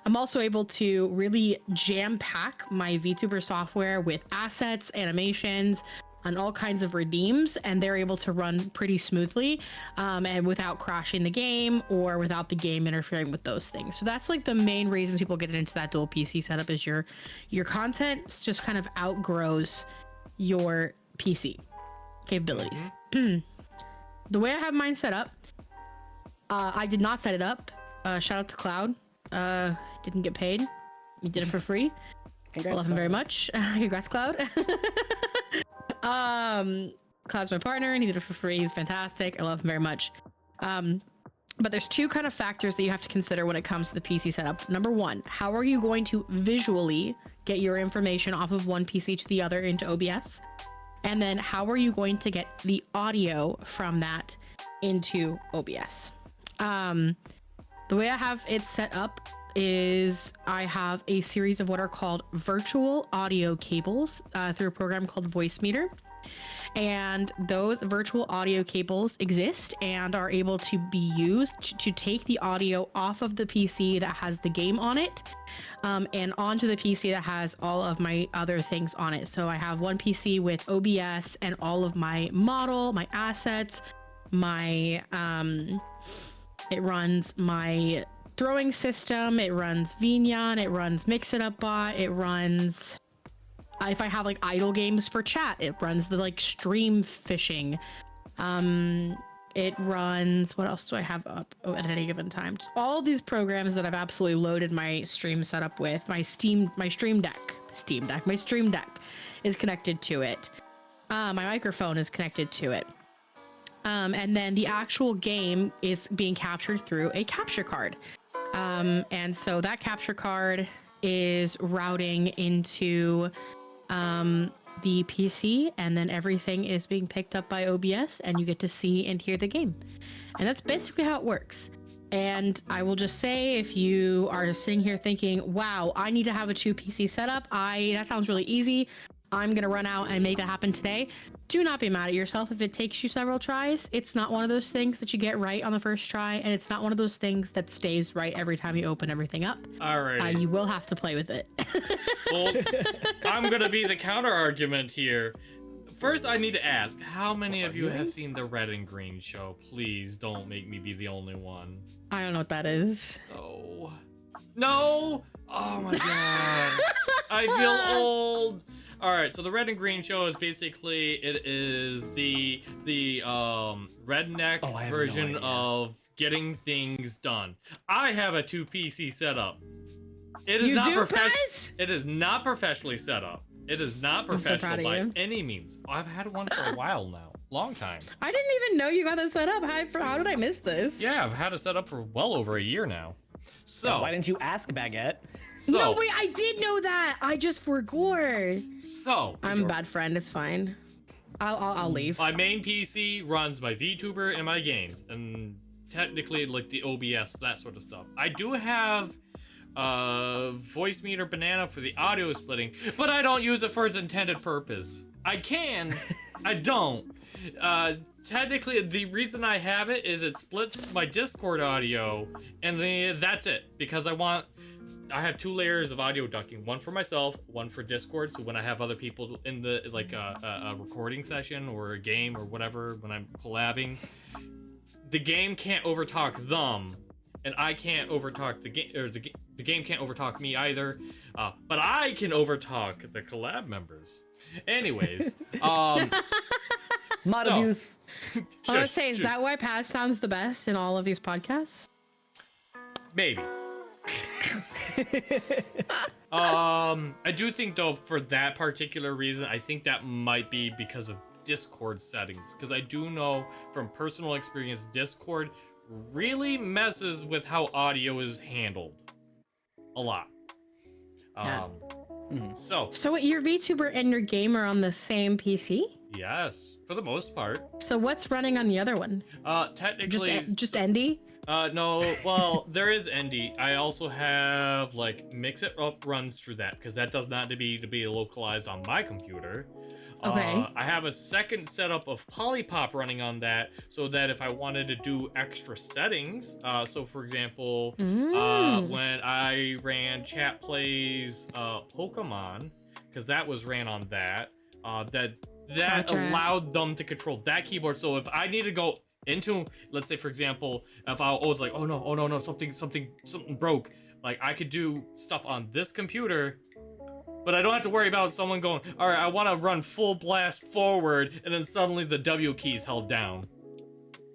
A: I'm also able to really jam pack my VTuber software with assets, animations, and all kinds of redeems, and they're able to run pretty smoothly and without crashing the game or without the game interfering with those things. So that's like the main reasons people get into that dual PC setup is your content just kind of outgrows your PC capabilities. The way I have mine set up, I did not set it up. Shout out to Cloud. Didn't get paid. He did it for free.
D: Congrats,
A: I love him very much. Congrats, Cloud. Cloud's my partner and he did it for free. He's fantastic. I love him very much. But there's two kind of factors that you have to consider when it comes to the PC setup. Number one, how are you going to visually get your information off of one PC to the other into OBS? And then how are you going to get the audio from that into OBS? The way I have it set up is I have a series of what are called virtual audio cables through a program called Voice Meter. And those virtual audio cables exist and are able to be used to take the audio off of the PC that has the game on it, and onto the PC that has all of my other things on it. So I have one PC with OBS and all of my model, my assets, my it runs my throwing system, it runs Vignon, it runs Mix It Up Bot, it runs if I have like idle games for chat, it runs the like stream fishing. It runs, what else do I have up at any given time? Just all these programs that I've absolutely loaded my stream setup with. My stream deck is connected to it. My microphone is connected to it. And then the actual game is being captured through a capture card. And so that capture card is routing into the PC, and then everything is being picked up by OBS and you get to see and hear the game. And that's basically how it works. And I will just say, if you are sitting here thinking, wow, I need to have a 2 PC setup, that sounds really easy, I'm gonna run out and make that happen today. Do not be mad at yourself if it takes you several tries. It's not one of those things that you get right on the first try, and it's not one of those things that stays right every time you open everything up.
C: All right.
A: You will have to play with it.
C: Folks, I'm gonna be the counter argument here. First, I need to ask, how many of you have seen the Red and Green show? Please don't make me be the only one.
A: I don't know what that is.
C: Oh. No! Oh my god. I feel old. Alright, so the Red and Green show is basically, it is the redneck version of getting things done. I have a 2 PC setup. It is It is not professionally set up. It is not professional by any means. I've had one for a while now. Long time.
A: I didn't even know you got it set up. How did I miss this?
C: Yeah, I've had it set up for well over a year now. So
D: why didn't you ask, Baguette?
A: No, wait, I did know that. I just forgot.
C: So
A: I'm a bad friend. It's fine. I'll leave.
C: My main PC runs my VTuber and my games, and technically like the OBS, that sort of stuff. I do have voice meter banana for the audio splitting, but I don't use it for its intended purpose. I can, I don't. Technically, the reason I have it is it splits my Discord audio, and that's it. Because I have 2 layers of audio ducking, one for myself, one for Discord. So when I have other people in the like a recording session or a game or whatever, when I'm collabing, the game can't overtalk them, and I can't overtalk the game, or the game can't overtalk me either. But I can overtalk the collab members. Anyways,
D: Mod abuse.
A: I would say, is that why Paz sounds the best in all of these podcasts?
C: Maybe. I do think though, for that particular reason, I think that might be because of Discord settings. Because I do know from personal experience, Discord really messes with how audio is handled. A lot. So
A: your VTuber and your game are on the same PC?
C: Yes, for the most part.
A: So what's running on the other one?
C: Technically
A: just Endy?
C: No, well, there is Endy. I also have like Mix It Up runs through that, because that does not need to be localized on my computer.
A: Okay.
C: I have a second setup of Polypop running on that, so that if I wanted to do extra settings, so for example, when I ran Chat Plays Pokemon, because that was ran on that, that
A: Gotcha.
C: allowed them to control that keyboard. So if I need to go into, let's say for example, if I was like, oh no, something broke, like I could do stuff on this computer, but I don't have to worry about someone going, all right, I want to run full blast forward, and then suddenly the W key is held down.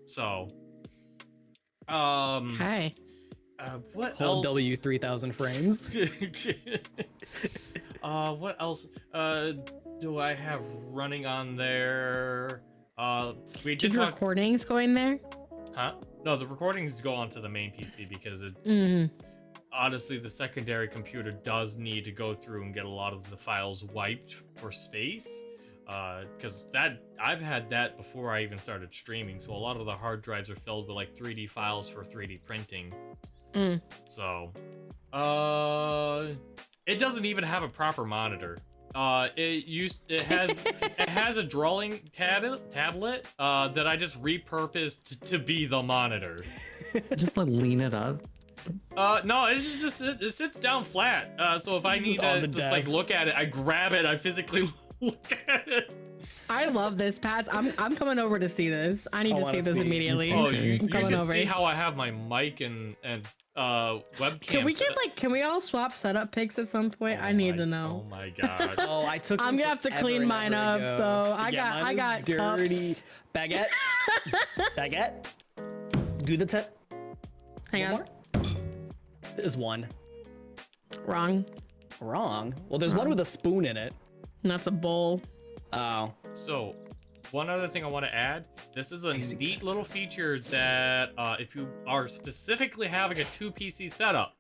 C: So,
A: Okay.
C: What
D: Hold
C: else?
D: W 3000 frames.
C: What else do I have running on there? We did
A: Did your recordings go in there?
C: Huh? No, the recordings go onto the main PC because it. Honestly, the secondary computer does need to go through and get a lot of the files wiped for space. Because I've had that before I even started streaming, so a lot of the hard drives are filled with like 3D files for 3D printing. So, it doesn't even have a proper monitor. it has a drawing tablet that I just repurposed to be the monitor.
B: Just like lean it up.
C: No, it sits down flat. So if I
D: It's
C: need
D: just on
C: to
D: the
C: just like
D: desk.
C: look at it, I grab it, I physically look at it.
A: I love this, Pat. I'm coming over to see this. I need
D: I
A: to
D: wanna
A: see this
D: see.
A: immediately.
C: Oh,
B: Okay.
C: you
A: I'm coming
C: can
A: over.
C: see how I have my mic and webcam.
A: Can we
C: set-
A: get like, can we all swap setup pics at some point?
C: Oh
A: I need
C: my-
A: to know.
C: Oh my god.
D: Oh, I took.
A: I'm
D: them
A: gonna have to
D: forever
A: clean
D: and
A: mine
D: ever
A: up,
D: ago.
A: though.
D: Yeah,
A: I
D: mine
A: got
D: is dirty.
A: cups.
D: Baguette. Baguette. Do the tip.
A: Hang on.
D: There's one.
A: Wrong.
D: Wrong. Well, there's one with a spoon in it.
A: And that's a bowl.
D: Oh.
C: So, one other thing I want to add, this is a neat little feature that if you are specifically having a 2 PC setup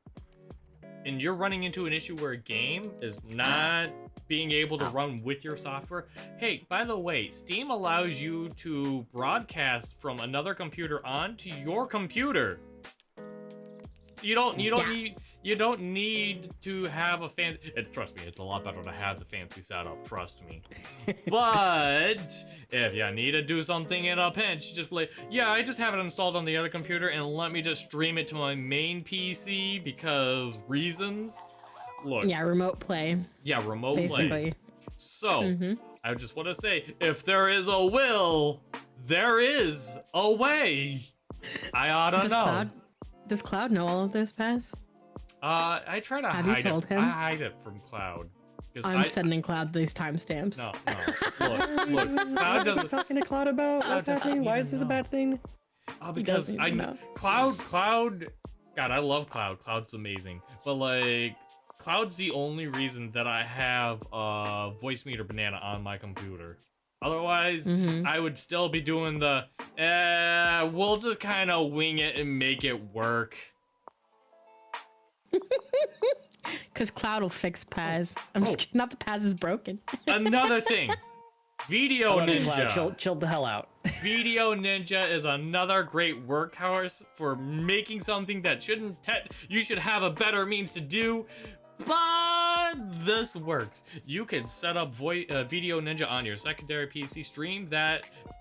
C: and you're running into an issue where a game is not being able to run with your software, hey, by the way, Steam allows you to broadcast from another computer onto your computer. You don't need to have a trust me, it's a lot better to have the fancy setup, trust me. But if you need to do something in a pinch, just like, yeah, I just have it installed on the other computer and let me just stream it to my main PC because reasons. Look.
A: Yeah, remote play.
C: Yeah, remote
A: Basically.
C: play. So, I just want to say, if there is a will, there is a way. I ought to know.
A: Does Cloud know all of this, Paz?
C: I try to
A: Have you
C: hide
A: told
C: it.
A: him?
C: I hide it from Cloud. 'Cause
A: I'm sending Cloud these timestamps.
C: No. Look. Cloud
D: What are you
C: doesn't.
D: talking to Cloud about?
C: Cloud
D: What's
C: doesn't
D: happening? Why
C: even
D: is this a
C: know.
D: bad thing?
C: Because
A: doesn't
C: I
A: even know.
C: Cloud. God, I love Cloud. Cloud's amazing. But like, Cloud's the only reason that I have Voice Meter Banana on my computer. Otherwise, I would still be doing the. We'll just kind of wing it and make it work.
A: Because Cloud will fix Paz. I'm just kidding. Not that Paz is broken.
C: Another thing. Video
D: Hold on, Cloud,
C: Ninja.
D: chill the hell out.
C: Video Ninja is another great workhorse for making something that you should have a better means to do. But this works. You can set up Video Ninja on your secondary PC stream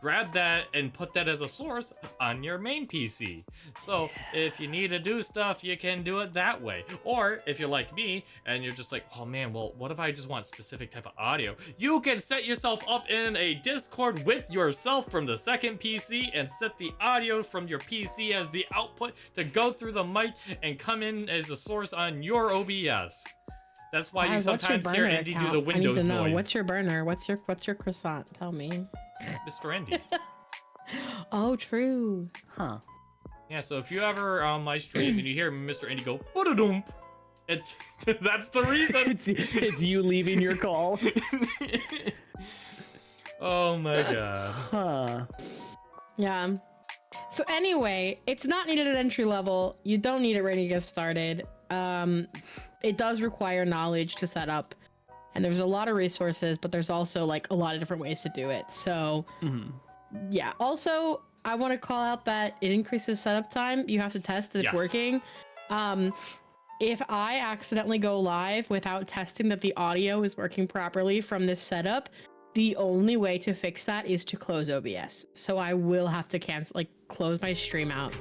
C: grab that and put that as a source on your main PC. So if you need to do stuff, you can do it that way. Or if you're like me and you're just like, oh man, well, what if I just want specific type of audio? You can set yourself up in a Discord with yourself from the second PC and set the audio from your PC as the output to go through the mic and come in as a source on your OBS. That's why you
A: Paz, what's your
C: sometimes hear
A: burner
C: Andy do
A: account?
C: the
A: I need
C: Windows
A: to know.
C: noise.
A: What's your burner? What's your croissant? Tell me.
C: Mr. Andy.
A: Oh, true.
D: Huh.
C: Yeah, so if you ever on my stream and you hear Mr. Andy go, "Ba-da-dum," it's that's the reason.
D: it's you leaving your call.
C: Oh my god.
D: Huh.
A: Yeah. So anyway, it's not needed at entry level. You don't need it when you get started. It does require knowledge to set up, and there's a lot of resources, but there's also like a lot of different ways to do it. So yeah. Also, I want to call out that it increases setup time. You have to test that it's
C: Yes.
A: working. If I accidentally go live without testing that the audio is working properly from this setup, the only way to fix that is to close OBS. So I will have to close my stream out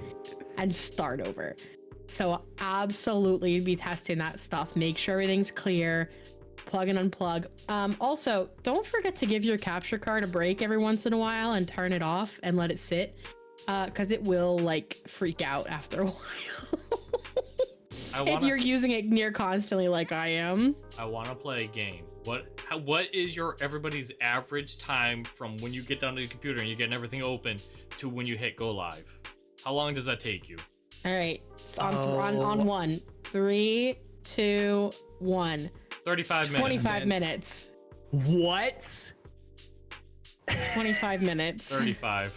A: and start over. So absolutely be testing that stuff. Make sure everything's clear. Plug and unplug. Also, don't forget to give your capture card a break every once in a while and turn it off and let it sit. Because it will freak out after a while. If you're using it near constantly like I am.
C: I want to play a game. What is everybody's average time from when you get down to the computer and you're getting everything open to when you hit go live? How long does that take you?
A: All right. So on 1, 3, 2, 1.
C: 35 minutes.
A: 25 minutes.
D: What?
A: 25 minutes.
C: 35.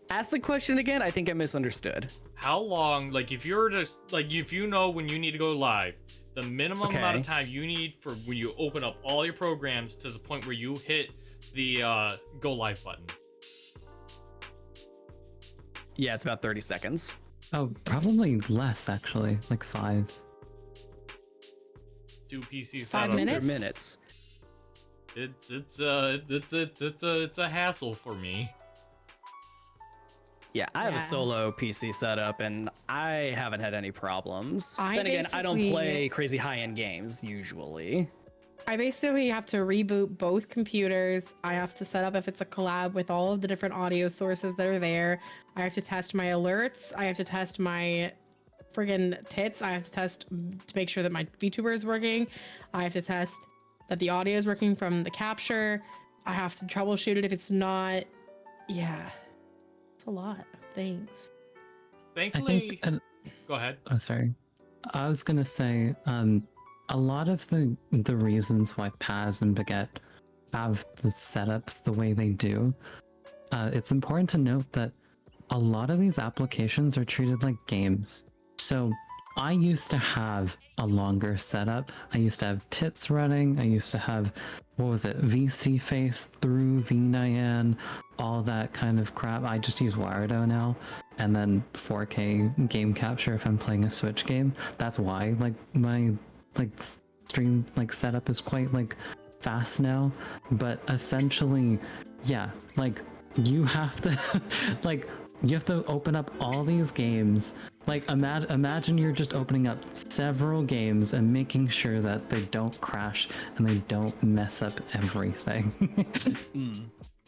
D: Ask the question again. I think I misunderstood.
C: How long, if you're just, if you know when you need to go live, the minimum amount of time you need for when you open up all your programs to the point where you hit the go live button.
D: Yeah, it's about 30 seconds.
B: Oh, probably less actually, like 5.
C: two PC
A: 5
C: setups.
A: minutes?
D: Minutes.
C: It's a hassle for me.
D: Yeah, I have
A: Yeah.
D: a solo PC setup and I haven't had any problems.
A: I
D: Then again, I don't
A: basically-
D: play crazy high-end games usually.
A: I basically have to reboot both computers. I have to set up if it's a collab with all of the different audio sources that are there. I have to test my alerts. I have to test my friggin' tits. I have to test to make sure that my VTuber is working. I have to test that the audio is working from the capture. I have to troubleshoot it if it's not. Yeah, it's a lot of things.
B: I
C: Thankfully,
B: think.
C: go ahead.
B: Oh, sorry. I was gonna say, a lot of the reasons why Paz and Baguette have the setups the way they do, it's important to note that a lot of these applications are treated like games. So I used to have a longer setup. I used to have tits running. I used to have, what was it, VC face through VNIAN, all that kind of crap. I just use Wiredo now, and then 4K game capture if I'm playing a Switch game. That's why like my stream setup is quite fast now. But essentially, yeah, you have to you have to open up all these games. Imagine you're just opening up several games and making sure that they don't crash and they don't mess up everything.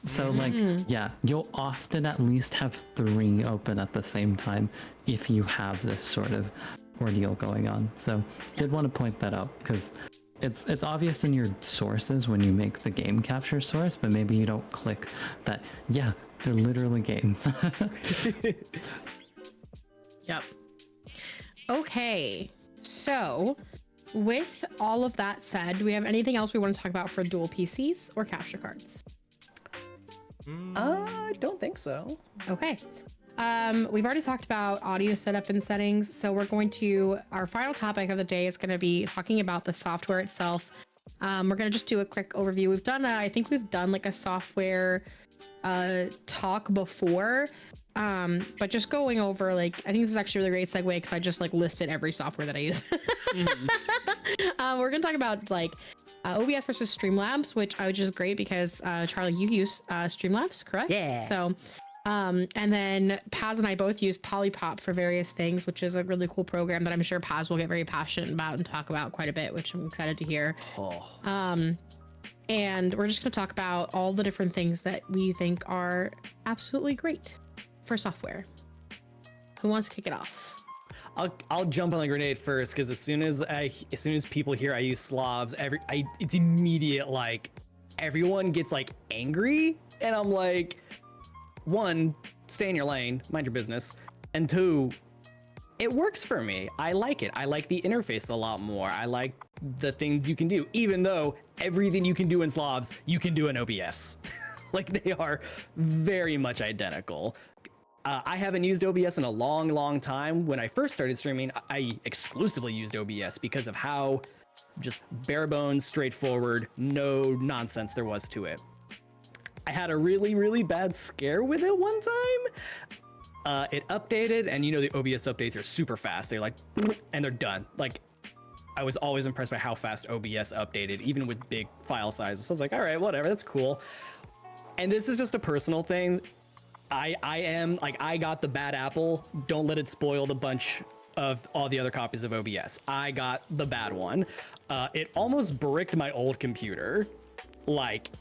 B: So yeah, you'll often at least have 3 open at the same time if you have this sort of ordeal going on. So did want to point that out because it's obvious in your sources when you make the game capture source, but maybe you don't click that. Yeah, they're literally games.
A: Yep. Okay. So, with all of that said, do we have anything else we want to talk about for dual PCs or capture cards?
D: I don't think so.
A: Okay. We've already talked about audio setup and settings, so we're going to, our final topic of the day is going to be talking about the software itself. We're going to just do a quick overview. We've done, I think we've done like a software talk before, but just going over I think this is actually a really great segue because I just listed every software that I use. We're going to talk about OBS versus Streamlabs, which is great because Charlie, you use Streamlabs, correct?
D: Yeah.
A: So, and then Paz and I both use Polypop for various things, which is a really cool program that I'm sure Paz will get very passionate about and talk about quite a bit, which I'm excited to hear.
D: Oh.
A: And we're just going to talk about all the different things that we think are absolutely great for software. Who wants to kick it off?
D: I'll jump on the grenade first because as soon as people hear I use slobs, it's immediate everyone gets angry, and I'm like, 1, stay in your lane, mind your business, and 2, it works for me. I like it. I like the interface a lot more. I like the things you can do, even though everything you can do in slobs you can do in OBS. They are very much identical. I haven't used OBS in a long time. When I first started streaming, I exclusively used OBS because of how just bare bones, straightforward, no nonsense there was to it. I had a really bad scare with it one time. It updated, and the OBS updates are super fast. They're and they're done. I was always impressed by how fast OBS updated, even with big file sizes. So I was like, all right, whatever, that's cool. And this is just a personal thing. I am I got the bad apple. Don't let it spoil the bunch of all the other copies of OBS. I got the bad one. It almost bricked my old computer.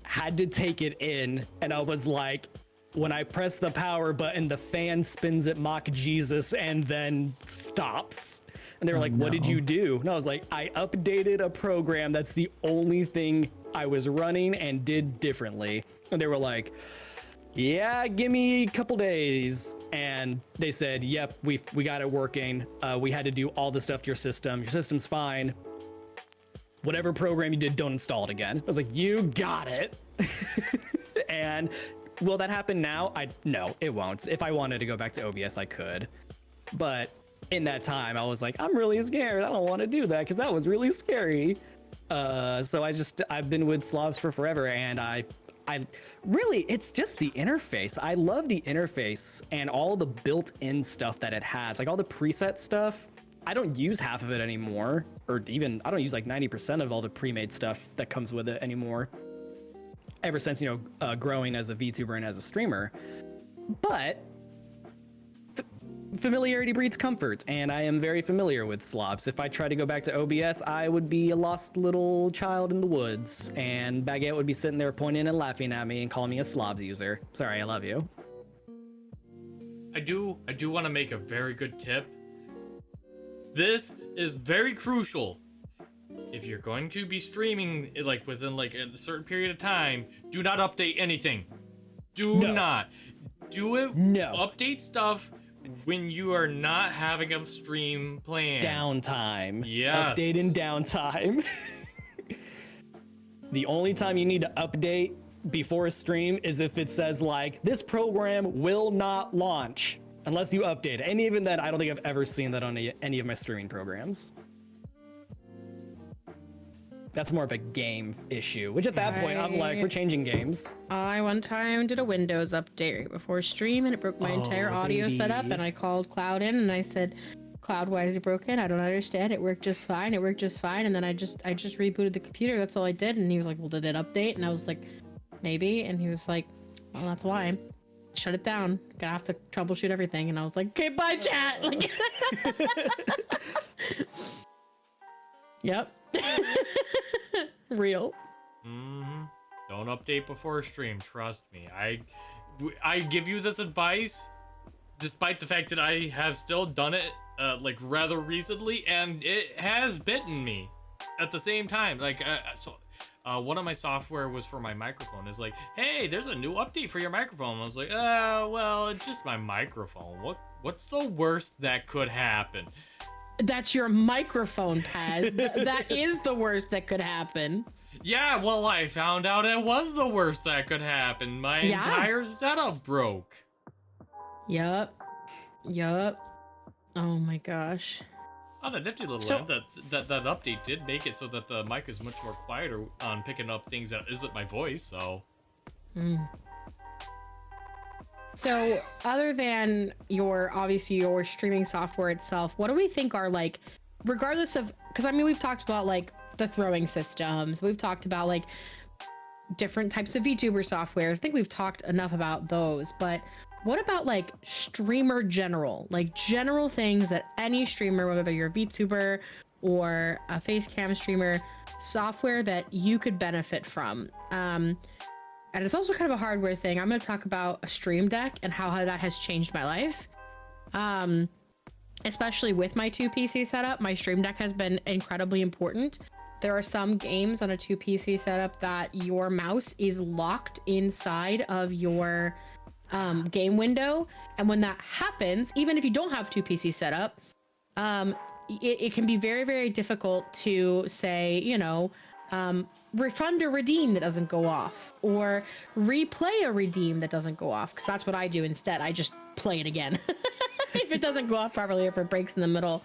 D: Had to take it in, and I was like, when I press the power button, the fan spins at Mock Jesus and then stops. And they were like, what did you do? And I was like, I updated a program. That's the only thing I was running and did differently. And they were like, yeah, give me a couple days. And they said, yep, we got it working. We had to do all the stuff to your system. Your system's fine. Whatever program you did, don't install it again. I was like, you got it. And will that happen now? No, it won't. If I wanted to go back to OBS, I could. But in that time, I was like, I'm really scared. I don't want to do that because that was really scary. So I've been with slobs for forever, and I really, it's just the interface. I love the interface and all the built-in stuff that it has, all the preset stuff. I don't use half of it anymore, or even I don't use like 90% of all the pre-made stuff that comes with it anymore. Ever since, growing as a VTuber and as a streamer. But familiarity breeds comfort, and I am very familiar with slobs. If I tried to go back to OBS, I would be a lost little child in the woods, and Baguette would be sitting there pointing and laughing at me and calling me a slobs user. Sorry, I love you.
C: I do want to make a very good tip. This is very crucial. If you're going to be streaming like within like a certain period of time, do not update anything. Do not. Do it.
D: No.
C: Update stuff when you are not having a stream planned.
D: Downtime.
C: Yes.
D: Update in downtime. The only time you need to update before a stream is if it says like, this program will not launch unless you update it. And even then, I don't think I've ever seen that on any of my streaming programs. That's more of a game issue, which at that point, I'm like, we're changing games.
A: I one time did a Windows update right before stream, and it broke my entire audio setup, and I called Cloud in, and I said, Cloud, why is it broken? I don't understand. It worked just fine. It worked just fine. And then I just rebooted the computer. That's all I did. And he was like, well, did it update? And I was like, maybe. And he was like, well, that's why. Shut it down. Gonna have to troubleshoot everything. And I was like, okay, bye, chat. Like, yep. Real.
C: Don't update before a stream. Trust me. I give you this advice, despite the fact that I have still done it like rather recently, and it has bitten me at the same time. Like one of my software was for my microphone. Is like, hey, there's a new update for your microphone. I was like, well, it's just my microphone. What's the worst that could happen?
A: That's your microphone, Paz. That is the worst that could happen.
C: Yeah, well, I found out it was the worst that could happen. My entire setup broke.
A: Yup. Oh my gosh.
C: On a nifty little end, that update did make it so that the mic is much more quieter on picking up things that isn't my voice, so.
A: So, other than your streaming software itself, what do we think are like, regardless of, because I mean, we've talked about like the throwing systems, we've talked about like different types of VTuber software. I think we've talked enough about those, but what about like streamer general, like general things that any streamer, whether you're a VTuber or a face cam streamer, software that you could benefit from? And it's also kind of a hardware thing. I'm going to talk about a Stream Deck and how that has changed my life. Especially with my 2 PC setup, my Stream Deck has been incredibly important. There are some games on a 2 PC setup that your mouse is locked inside of your game window. And when that happens, even if you don't have 2 PC setup, it can be very, very difficult to say, refund a redeem that doesn't go off, or replay a redeem that doesn't go off, because that's what I do instead. I just play it again if it doesn't go off properly, if it breaks in the middle.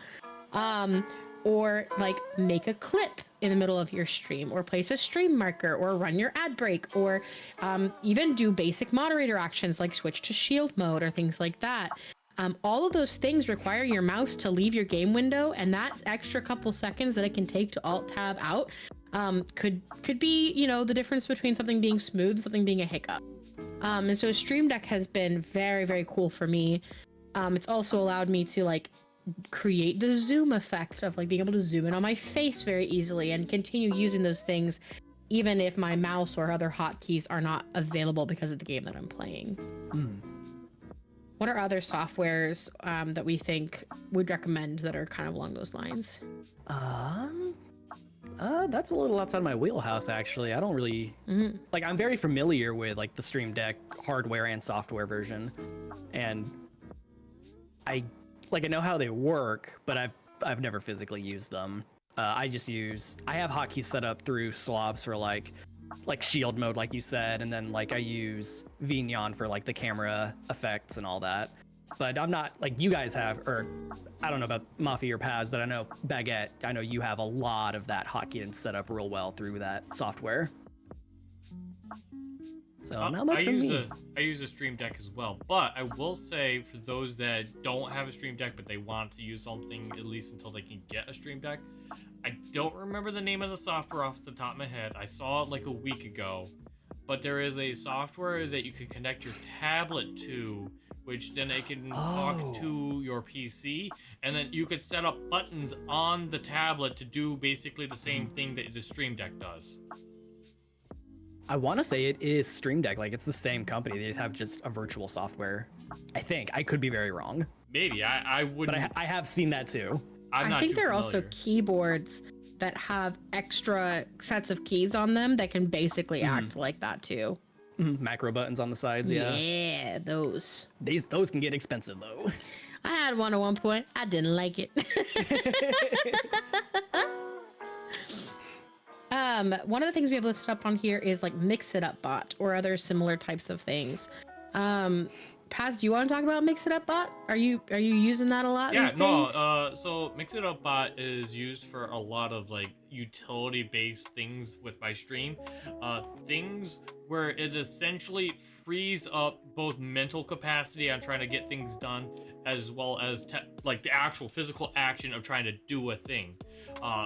A: Or like make a clip in the middle of your stream, or place a stream marker, or run your ad break, or even do basic moderator actions like switch to shield mode or things like that. All of those things require your mouse to leave your game window, and that extra couple seconds that it can take to alt tab out could be, the difference between something being smooth and something being a hiccup. And so Stream Deck has been very, very cool for me. It's also allowed me to like create the zoom effect of like being able to zoom in on my face very easily and continue using those things even if my mouse or other hotkeys are not available because of the game that I'm playing. What are other softwares that we think would recommend that are kind of along those lines?
D: That's a little outside my wheelhouse, actually. I don't really like. I'm very familiar with like the Stream Deck hardware and software version, and I know how they work, but I've never physically used them. I have hotkeys set up through slobs for like shield mode, like you said, and then like I use Vignon for like the camera effects and all that. But I'm not like you guys have, or I don't know about Mafia or Paz, but I know Baguette, I know you have a lot of that hotkey and set up real well through that software. So not much for me.
C: I use a Stream Deck as well, but I will say for those that don't have a Stream Deck but they want to use something at least until they can get a Stream Deck, I don't remember the name of the software off the top of my head. I saw it like a week ago, but there is a software that you can connect your tablet to, which then it can talk to your PC, and then you could set up buttons on the tablet to do basically the same thing that the Stream Deck does.
D: I want to say it is Stream Deck. Like, it's the same company. They have just a virtual software. I think. I could be very wrong.
C: Maybe. I wouldn't.
D: But I have seen that too.
A: I think there are also keyboards that have extra sets of keys on them that can basically act like that too.
D: Macro buttons on the sides, yeah.
A: Yeah, those.
D: Those can get expensive though.
A: I had one at one point. I didn't like it. One of the things we have listed up on here is like Mix It Up Bot or other similar types of things. Paz, do you want to talk about Mix It Up Bot? Are you using that a lot these days?
C: So Mix It Up Bot is used for a lot of like utility-based things with my stream. Things where it essentially frees up both mental capacity on trying to get things done, as well as like the actual physical action of trying to do a thing.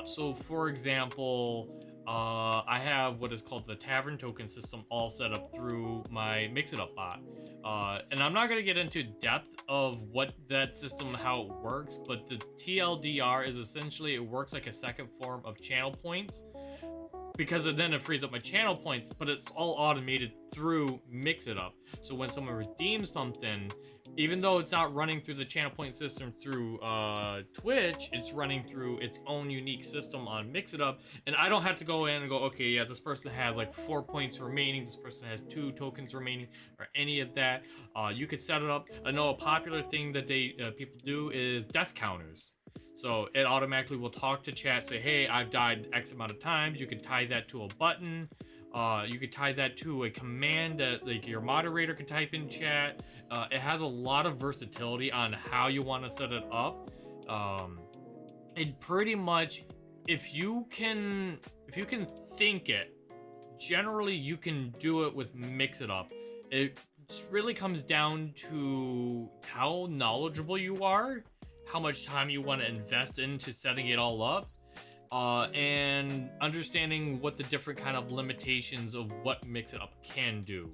C: So for example, I have what is called the Tavern token system all set up through my Mix It Up Bot. And I'm not going to get into depth of what that system, how it works, but the TLDR is essentially, it works like a second form of channel points, because then it frees up my channel points, but it's all automated through Mix It Up. So when someone redeems something, even though it's not running through the channel point system through Twitch, it's running through its own unique system on Mix It Up, and I don't have to go in and go, okay, yeah, this person has like 4 points remaining, this person has 2 tokens remaining, or any of that. You could set it up. I know a popular thing that people do is death counters. So it automatically will talk to chat, say, hey, I've died X amount of times. You could tie that to a button. You could tie that to a command that like your moderator can type in chat. It has a lot of versatility on how you want to set it up. It pretty much, if you can think it, generally you can do it with Mix It Up. It really comes down to how knowledgeable you are, how much time you want to invest into setting it all up, and understanding what the different kind of limitations of what Mix It Up can do.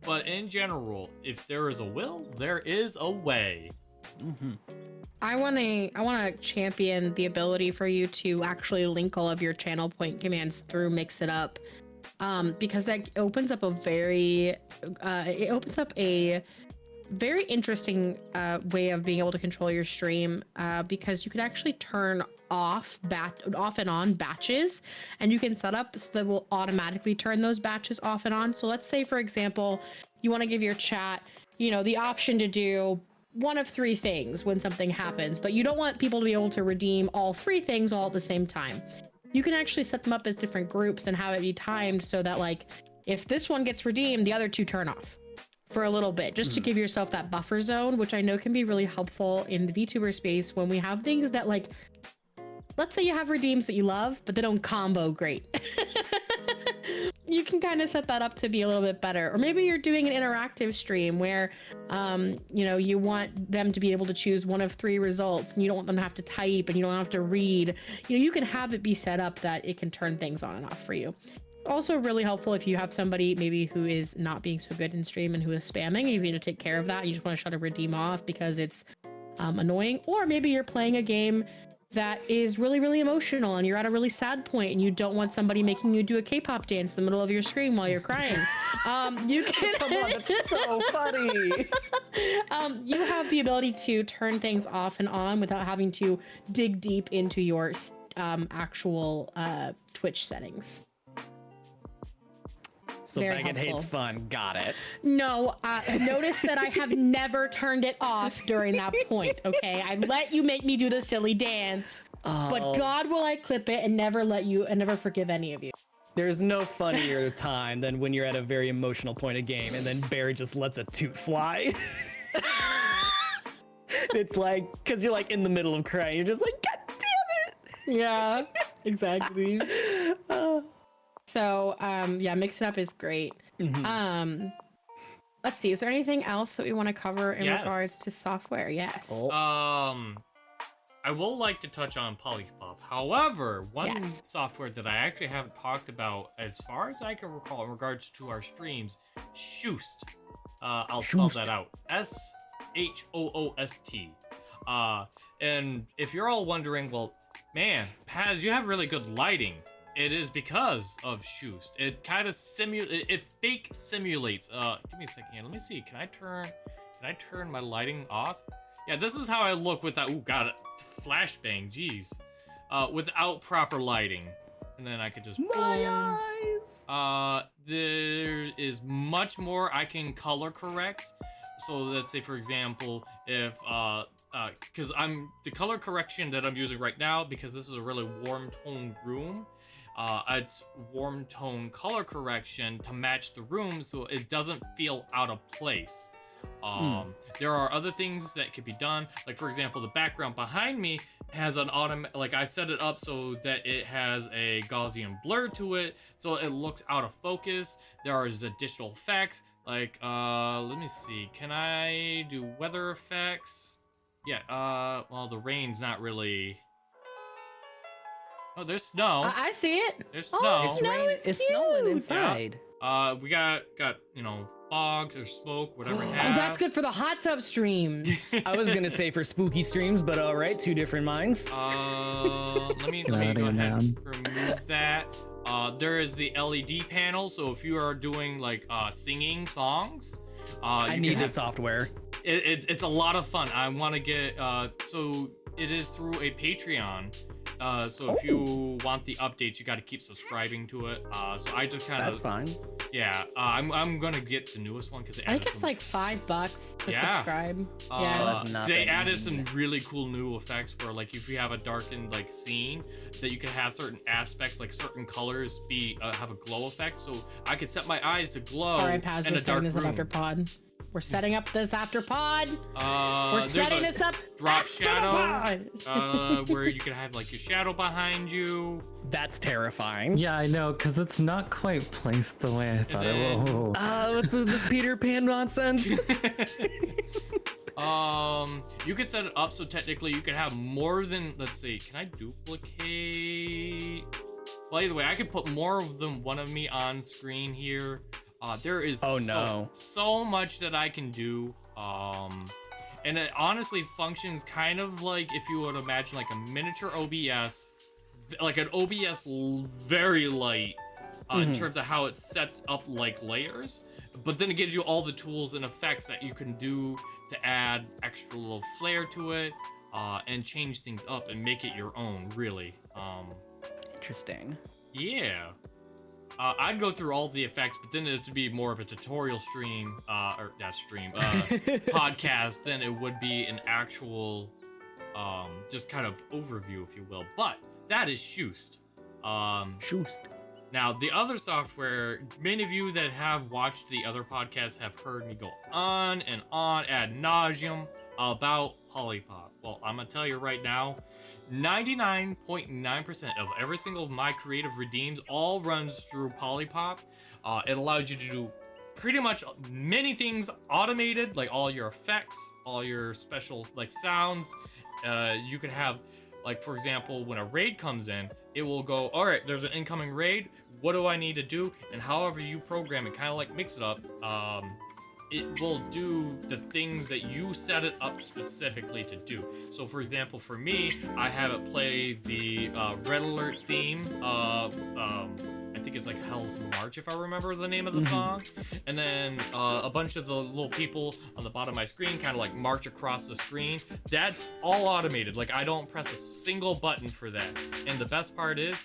C: But in general, if there is a will, there is a way.
A: I want to champion the ability for you to actually link all of your channel point commands through Mix It Up, because that opens up a very interesting way of being able to control your stream, because you can actually turn off and on batches, and you can set up so that will automatically turn those batches off and on. So let's say, for example, you want to give your chat, the option to do one of 3 things when something happens, but you don't want people to be able to redeem all 3 things all at the same time. You can actually set them up as different groups and have it be timed so that, like, if this one gets redeemed, the other 2 turn off for a little bit, just to give yourself that buffer zone, which I know can be really helpful in the VTuber space when we have things that, like, let's say you have redeems that you love, but they don't combo great. You can kind of set that up to be a little bit better. Or maybe you're doing an interactive stream where, you want them to be able to choose one of 3 results, and you don't want them to have to type, and you don't have to read. You can have it be set up that it can turn things on and off for you. Also really helpful if you have somebody maybe who is not being so good in stream and who is spamming, and you need to take care of that. You just want to shut a redeem off because it's annoying. Or maybe you're playing a game that is really, really emotional and you're at a really sad point and you don't want somebody making you do a K-pop dance in the middle of your screen while you're crying. You can
D: Come on, that's so funny.
A: You have the ability to turn things off and on without having to dig deep into your actual Twitch settings.
D: So
A: Very
D: Baguette
A: helpful.
D: hates fun. Got it.
A: No, notice that I have never turned it off during that point, okay? I let you make me do the silly dance, but God will I clip it and never forgive any of you.
D: There's no funnier time than when you're at a very emotional point of game and then Barry just lets a toot fly. It's like, because you're like in the middle of crying, you're just like, God damn it!
A: Yeah, exactly. So yeah, mix it up is great. Let's see, is there anything else that we want to cover in regards to software? Yes.
C: I will like to touch on Polypop. However, one software that I actually haven't talked about, as far as I can recall, in regards to our streams, Shoost. I'll spell that out. Shoost. And if you're all wondering, well, man, Paz, you have really good lighting. It is because of Shoost. It kind of fake simulates. Give me a second here. Let me see. Can I turn my lighting off? Yeah, this is how I look without. Ooh, got it. Flashbang. Jeez. Without proper lighting, and then I could just.
D: My eyes.
C: There is much more I can color correct. So let's say, for example, if because the color correction that I'm using right now, because this is a really warm tone room. It's warm tone color correction to match the room so it doesn't feel out of place. There are other things that could be done, like for example, the background behind me has an like I set it up so that it has a Gaussian blur to it, so it looks out of focus. There are additional effects, like let me see, can I do weather effects? Yeah, well, the rain's not really. Oh, there's snow.
A: I see it.
C: There's snow.
A: Oh, snow is
D: It's
A: cute.
D: snowing inside.
C: We got fogs or smoke, whatever you have.
A: Oh, that's good for the hot tub streams.
D: I was gonna say for spooky streams, but all right, two different minds.
C: Let me go ahead and remove that. There is the LED panel, so if you are doing like singing songs,
D: I need the software.
C: It's a lot of fun. I want to get so it is through a Patreon. So if you want the updates, you got to keep subscribing to it. So I just kind of.
D: That's fine.
C: Yeah, I'm gonna get the newest one because
A: I think it's like $5 to subscribe.
C: They added some really cool new effects where, like, if you have a darkened like scene, that you can have certain aspects, like certain colors, have a glow effect. So I could set my eyes to glow.
A: All right, Paz,
C: in
A: we're
C: a dark
A: setting this
C: room.
A: up after pod. We're setting up this after pod. We're setting this up.
C: Drop
A: after
C: shadow.
A: the pod.
C: Where you can have like your shadow behind you.
D: That's terrifying.
B: Yeah, I know, because it's not quite placed the way I thought it would.
D: What's this Peter Pan nonsense?
C: You could set it up so technically you can have more than, let's see, can I duplicate? Well, either way, I could put more than one of me on screen here. There is so much that I can do. And it honestly functions kind of like if you would imagine like a miniature OBS, like an OBS very light in terms of how it sets up like layers. But then it gives you all the tools and effects that you can do to add extra little flair to it and change things up and make it your own, really.
D: Interesting.
C: Yeah. I'd go through all the effects, but then it'd be more of a tutorial stream, podcast than it would be an actual, just kind of overview, if you will. But that is Shoost.
D: Shoost.
C: Now, the other software, many of you that have watched the other podcasts have heard me go on and on ad nauseum about Polypop. Well, I'm gonna tell you right now, 99.9% of every single of my creative redeems all runs through Polypop. It allows you to do pretty much many things automated, like all your effects, all your special like sounds. You can have, like, for example, when a raid comes in, it will go, all right, there's an incoming raid. What do I need to do? And however you program it, kind of like mix it up, it will do the things that you set it up specifically to do. So for example, for me, I have it play the Red Alert theme. I think it's like Hell's March, if I remember the name of the song. And then a bunch of the little people on the bottom of my screen kind of like march across the screen. That's all automated. Like, I don't press a single button for that. And the best part is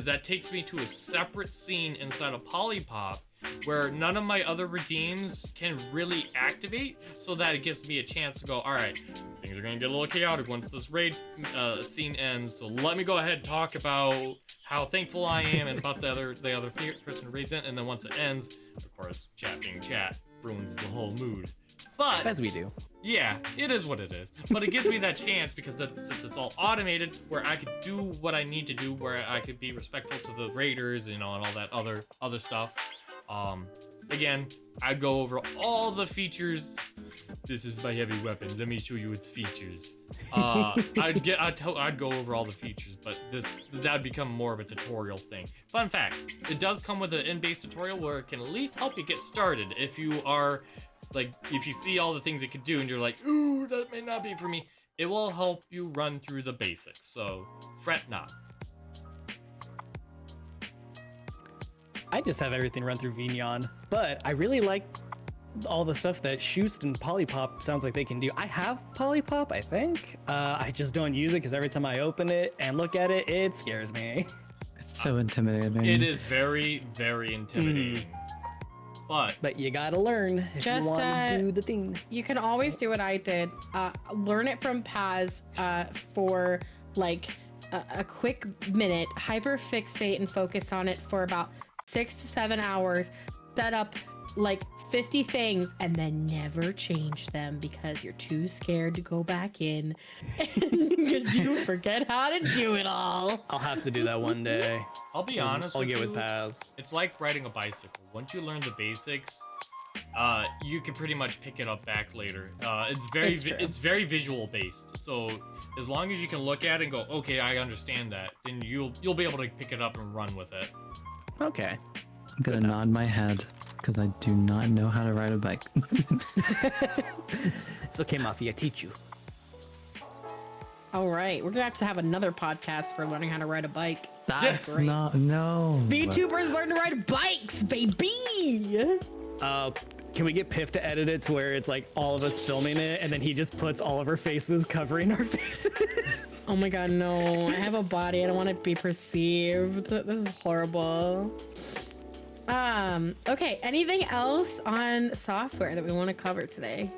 C: that takes me to a separate scene inside of Polypop where none of my other redeems can really activate, so that it gives me a chance to go, all right, things are gonna get a little chaotic once this raid scene ends, so let me go ahead and talk about how thankful I am and about the other person who raids in, and then once it ends, of course, chat being chat ruins the whole mood. But
D: as we do.
C: Yeah, it is what it is. But it gives me that chance because since it's all automated, where I could do what I need to do, where I could be respectful to the raiders, you know, and all that other stuff. Again, I'd go over all the features. This is my heavy weapon. Let me show you its features. I'd go over all the features, but that'd become more of a tutorial thing. Fun fact: it does come with an in-base tutorial where it can at least help you get started if you are. Like, if you see all the things it could do and you're like, ooh, that may not be for me, it will help you run through the basics, so fret not.
D: I just have everything run through Vignon, but I really like all the stuff that Shoost and Polypop sounds like they can do. I have Polypop, I think. I just don't use it because every time I open it and look at it, it scares me.
B: It's so intimidating.
C: It is very, very intimidating. But
D: you gotta learn if you want to do the thing.
A: You can always do what I did. Learn it from Paz for like a quick minute, hyperfixate and focus on it for about 6 to 7 hours, set up like 50 things and then never change them because you're too scared to go back in because you forget how to do it all.
D: I'll have to do that one day.
C: I'll be honest
D: I'll
C: with
D: get
C: you,
D: with Paz.
C: it's like riding a bicycle. Once you learn the basics, you can pretty much pick it up back later. It's very visual based. So as long as you can look at it and go, okay, I understand that, then you'll be able to pick it up and run with it.
D: Okay.
B: I'm gonna nod my head because I do not know how to ride a bike.
D: It's okay, Mafia, teach you.
A: All right, we're gonna have another podcast for learning how to ride a bike.
B: That's not no.
A: VTubers learn to ride bikes, baby.
D: Can we get Piff to edit it to where it's like all of us filming it and then he just puts all of our faces covering our faces?
A: Oh my god, no. I have a body. I don't want to be perceived. This is horrible. Okay, anything else on software that we want to cover today?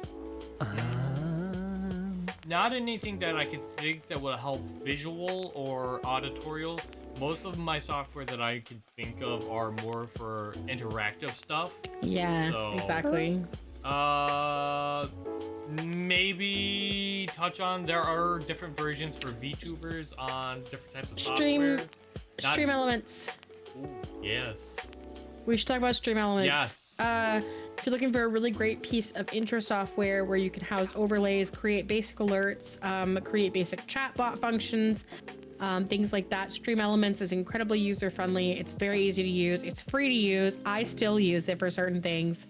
C: Not anything that I can think that will help visual or auditorial. Most of my software that I can think of are more for interactive stuff.
A: Yeah,
C: So,
A: exactly.
C: Maybe touch on there are different versions for VTubers on different types of software.
A: Stream Elements.
C: Ooh, yes.
A: We should talk about Stream Elements.
C: Yes.
A: If you're looking for a really great piece of intro software where you can house overlays, create basic alerts, create basic chatbot functions, things like that, Stream Elements is incredibly user-friendly. It's very easy to use. It's free to use. I still use it for certain things.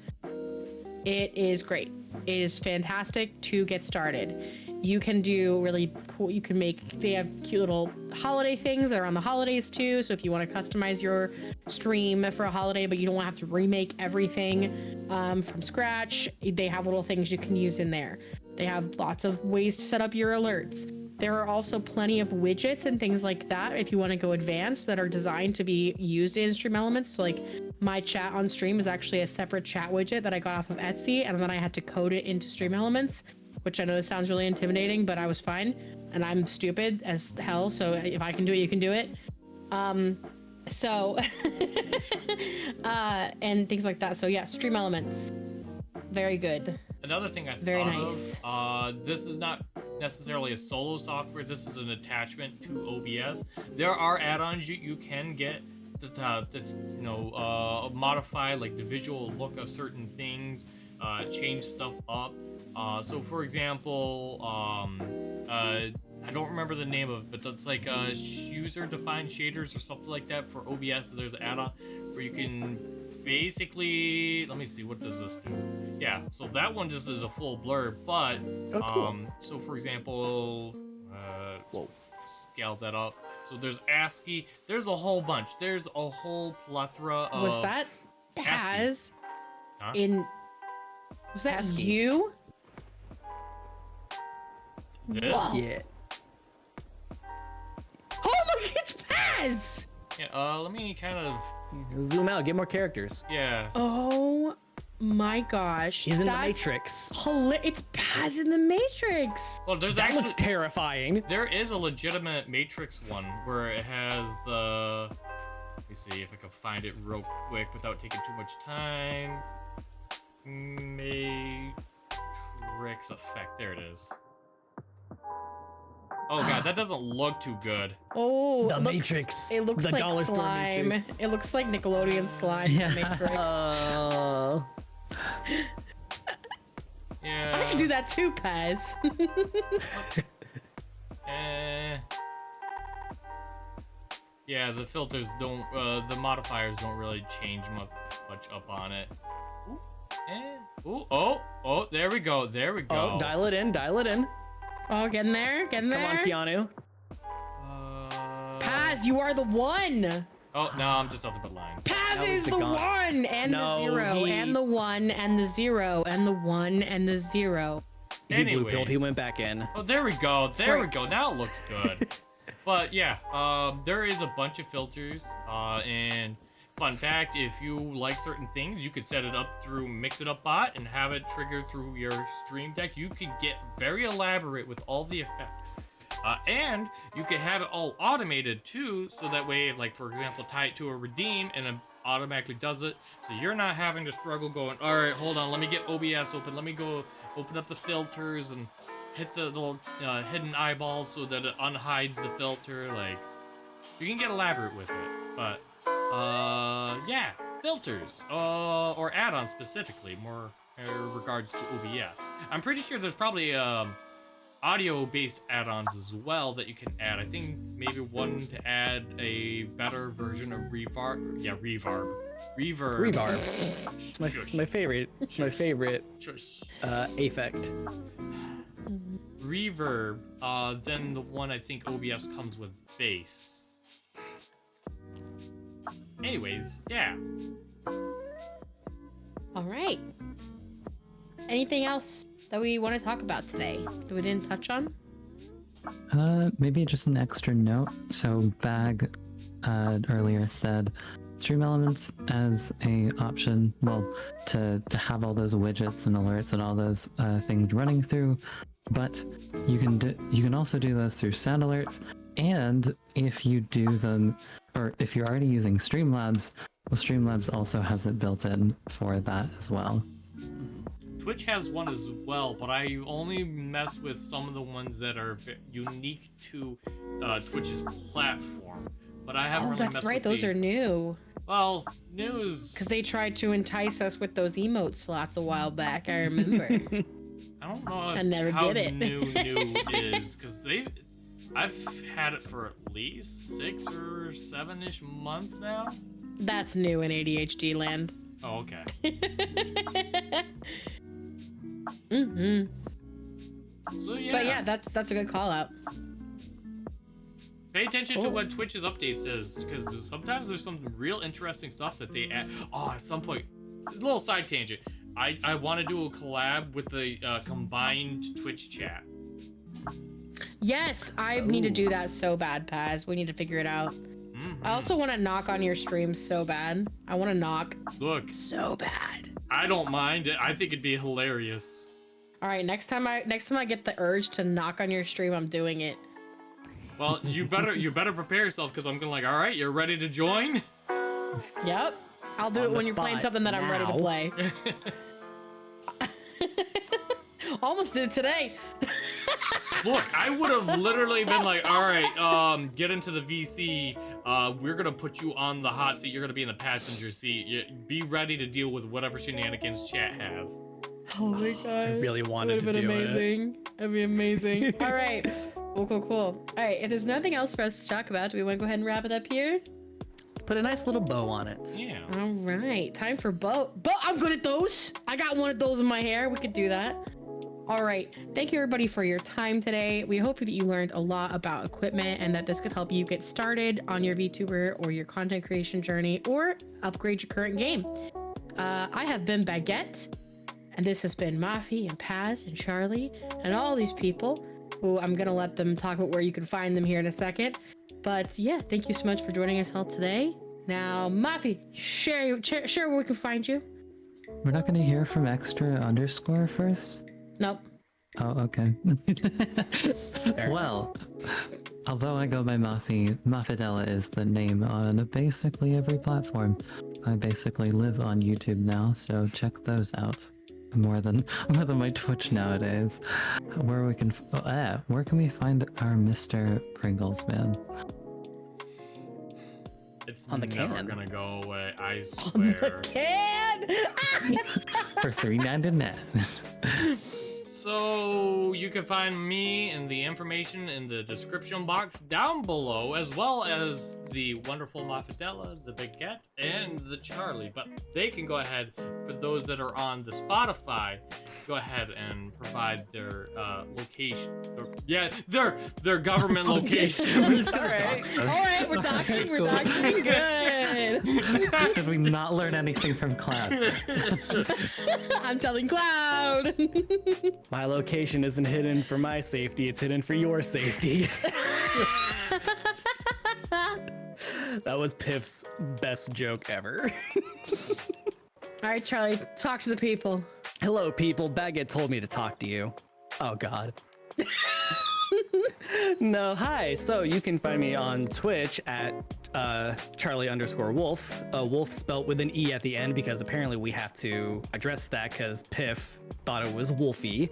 A: It is great. It is fantastic to get started. You can do really cool, they have cute little holiday things that are on the holidays too. So if you want to customize your stream for a holiday, but you don't want to have to remake everything from scratch, they have little things you can use in there. They have lots of ways to set up your alerts. There are also plenty of widgets and things like that if you want to go advanced that are designed to be used in Stream Elements. So like my chat on stream is actually a separate chat widget that I got off of Etsy, and then I had to code it into Stream Elements, which I know sounds really intimidating, but I was fine. And I'm stupid as hell, so if I can do it, you can do it. And things like that. So yeah, Stream Elements, very good.
C: Another thing I
A: Very
C: thought
A: nice.
C: of, this is not necessarily a solo software. This is an attachment to OBS. There are add-ons you can get that modify like the visual look of certain things, change stuff up. So for example, I don't remember the name of it, but that's like user-defined shaders or something like that for OBS. So there's an add-on where you can basically, let me see, what does this do? Yeah, so that one just is a full blur, but so for example, scale that up. So there's ASCII. There's a whole bunch. There's a whole plethora of.
A: Was that Paz
C: Huh?
A: in? Was that
D: ASCII.
A: you?
C: This?
A: Whoa.
D: Yeah.
A: Oh my, it's Paz!
C: Yeah. Let me kind of.
D: Zoom out, get more characters.
C: Yeah.
A: Oh my gosh.
D: He's in the
A: that's
D: Matrix.
A: It's Paz in the Matrix.
C: Well, there's
D: That
C: actually
D: looks terrifying.
C: there is a legitimate Matrix one where it has the. Let me see if I can find it real quick without taking too much time. Matrix. Matrix effect. There it is. Oh god, that doesn't look too good.
A: Oh,
D: The
A: it looks,
D: Matrix.
A: It looks
D: The
A: like
D: dollar store
A: slime.
D: Matrix.
A: It looks like Nickelodeon slime.
B: Yeah.
A: The Matrix.
C: Yeah.
A: I can do that too, Paz.
C: Yeah, the filters don't, the modifiers don't really change much up on it. Oh, there we go, there we go.
D: Oh, dial it in, dial it in.
A: Oh, getting there, getting there.
D: Come on, Keanu.
A: Paz, you are the one.
C: Oh, no, I'm just nothing but lines.
A: Paz
D: Now
A: is
D: he's
A: the
D: gone.
A: one and
D: No,
A: the zero
D: he-
A: and the one and the zero and the one and the zero.
D: He blue pilled, he
C: Anyways.
D: went back in.
C: Oh, there we go, there we go. Now it looks good. But yeah, there is a bunch of filters, and fun fact, if you like certain things, you could set it up through Mix It Up Bot and have it trigger through your Stream Deck. You can get very elaborate with all the effects. And you can have it all automated too, so that way, like for example, tie it to a redeem and it automatically does it. So you're not having to struggle going, all right, hold on, let me get OBS open, let me go open up the filters and hit the little hidden eyeballs so that it unhides the filter. Like, you can get elaborate with it, but yeah, filters or add-ons specifically, more in regards to OBS. I'm pretty sure there's probably audio-based add-ons as well that you can add. I think maybe one to add a better version of reverb. Yeah, reverb.
D: It's my favorite. It's my favorite
C: Shush.
D: effect.
C: Reverb, then the one I think OBS comes with bass. Anyways, yeah.
A: All right. Anything else that we want to talk about today that we didn't touch on?
B: Maybe just an extra note. So Bag earlier said stream elements as a option, well, to have all those widgets and alerts and all those things running through, but you can also do those through sound alerts. And if you do them, or if you're already using Streamlabs, well, Streamlabs also has it built in for that as well.
C: Twitch has one as well, but I only mess with some of the ones that are unique to Twitch's platform. But I haven't really
A: That's
C: messed
A: right.
C: with
A: Those
C: the...
A: are new.
C: Well, news.
A: Because they tried to entice us with those emote slots a while back. I remember.
C: I don't know
A: I never
C: how
A: get it.
C: new is, because I've had it for at least 6 or 7-ish months now.
A: That's new in ADHD land.
C: Oh, okay.
A: Mm-hmm.
C: So yeah.
A: But yeah, that's a good call out.
C: Pay attention to
A: Oh.
C: what Twitch's update says, because sometimes there's some real interesting stuff that they add. Oh, at some point, a little side tangent. I want to do a collab with the combined Twitch chat.
A: Yes, I need to do that so bad, Paz. We need to figure it out. I also want to knock on your stream so bad. I want to knock
C: Look,
A: so bad.
C: I don't mind it. I think it'd be hilarious.
A: All right, next time I get the urge to knock on your stream, I'm doing it.
C: Well, you better prepare yourself, because I'm gonna like, all right, you're ready to join?
A: Yep. I'll do
D: On
A: it
D: the
A: when you're playing
D: spot
A: something that I'm ready to
D: now.
A: play. Almost did today.
C: Look, I would have literally been like, all right, get into the VC. We're gonna put you on the hot seat. You're gonna be in the passenger seat. Be ready to deal with whatever shenanigans chat has.
A: Oh my god.
D: I really wanted to
A: That'd
D: do
A: been
D: it.
A: amazing. That'd be amazing. All right. Cool. All right. If there's nothing else for us to talk about, do we want to go ahead and wrap it up here?
D: Let's put a nice little bow on it.
C: Yeah.
A: All right. Time for bow. I'm good at those. I got one of those in my hair. We could do that. All right. Thank you everybody for your time today. We hope that you learned a lot about equipment and that this could help you get started on your VTuber or your content creation journey or upgrade your current game. I have been Baguette, and this has been Mafi and Paz and Charlie and all these people who I'm going to let them talk about where you can find them here in a second. But yeah, thank you so much for joining us all today. Now, Mafi, share where we can find you.
B: We're not going to hear from extra_ first?
A: Nope.
B: Oh, okay. Well, although I go by Mafidella is the name on basically every platform. I basically live on YouTube now, so check those out. more than my Twitch nowadays. Where can we find our Mr. Pringles man?
C: It's
D: On the
C: never
D: can.
C: gonna go away, I
A: On the
C: swear.
A: can.
B: For $3.99.
C: So you can find me and the information in the description box down below, as well as the wonderful Mafidella, the Baguette, and the Charley. But they can go ahead, for those that are on the Spotify, go ahead and provide their location. Their government location.
A: All right, we're doxing. We're doxing. Good.
B: Did we not learn anything from Cloud?
A: I'm telling Cloud.
D: My location isn't hidden for my safety, it's hidden for your safety. That was Piff's best joke ever.
A: All right, Charlie, talk to the people.
D: Hello, people. Baguette told me to talk to you. Oh, God. No, hi. So you can find me on Twitch at Charley_Wolfe. Wolf spelt with an E at the end because apparently we have to address that because Piff thought it was Wolfie.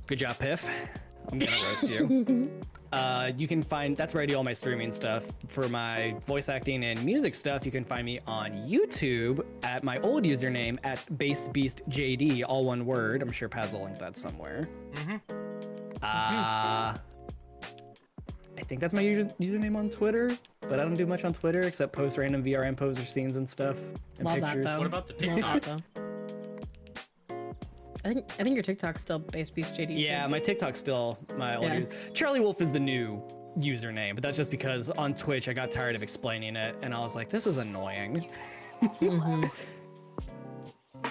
D: Good job, Piff. I'm gonna roast you. You can find, that's where I do all my streaming stuff. For my voice acting and music stuff, you can find me on YouTube at my old username at BassBeastJD, all one word. I'm sure Paz will link that somewhere. I think that's my username on Twitter, but I don't do much on Twitter except post random VRM poser scenes and stuff and
A: Love that,
D: pictures.
A: though.
C: What about the
A: Love
C: TikTok?
A: that, though. I think your TikTok's still BassBeastJD.
D: Yeah,
A: too.
D: my TikTok's still my old
A: Yeah.
D: Charley Wolfe is the new username, but that's just because on Twitch I got tired of explaining it and I was like, this is annoying.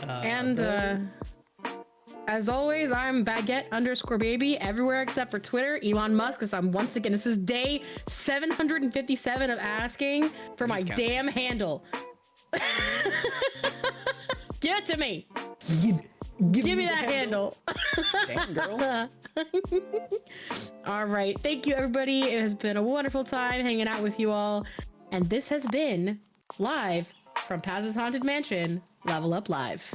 A: And as always, I'm Baguette_Baby everywhere except for Twitter, Elon Musk, because I'm once again, this is day 757 of asking for my
D: count.
A: damn handle. Give it to me. Give me that handle.
D: Damn, girl.
A: All right. Thank you, everybody. It has been a wonderful time hanging out with you all. And this has been live from Paz's Haunted Mansion, Level Up Live.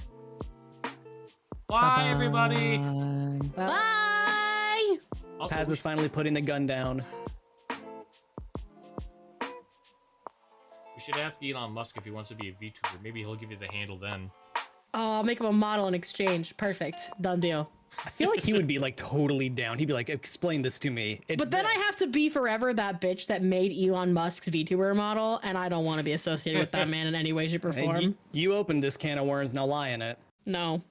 C: Bye, everybody.
A: Bye.
C: Also,
D: Paz is finally putting the gun down.
C: we should ask Elon Musk if he wants to be a VTuber. Maybe he'll give you the handle then.
A: Oh, I'll make him a model in exchange. Perfect. Done deal.
D: I feel like he would be like totally down. He'd be like, explain this to me. It's
A: But then I
D: this."
A: have to be forever that bitch that made Elon Musk's VTuber model, and I don't want to be associated with that man in any way, shape, or
D: Hey,
A: form.
D: you opened this can of worms, now lie in it.
A: No.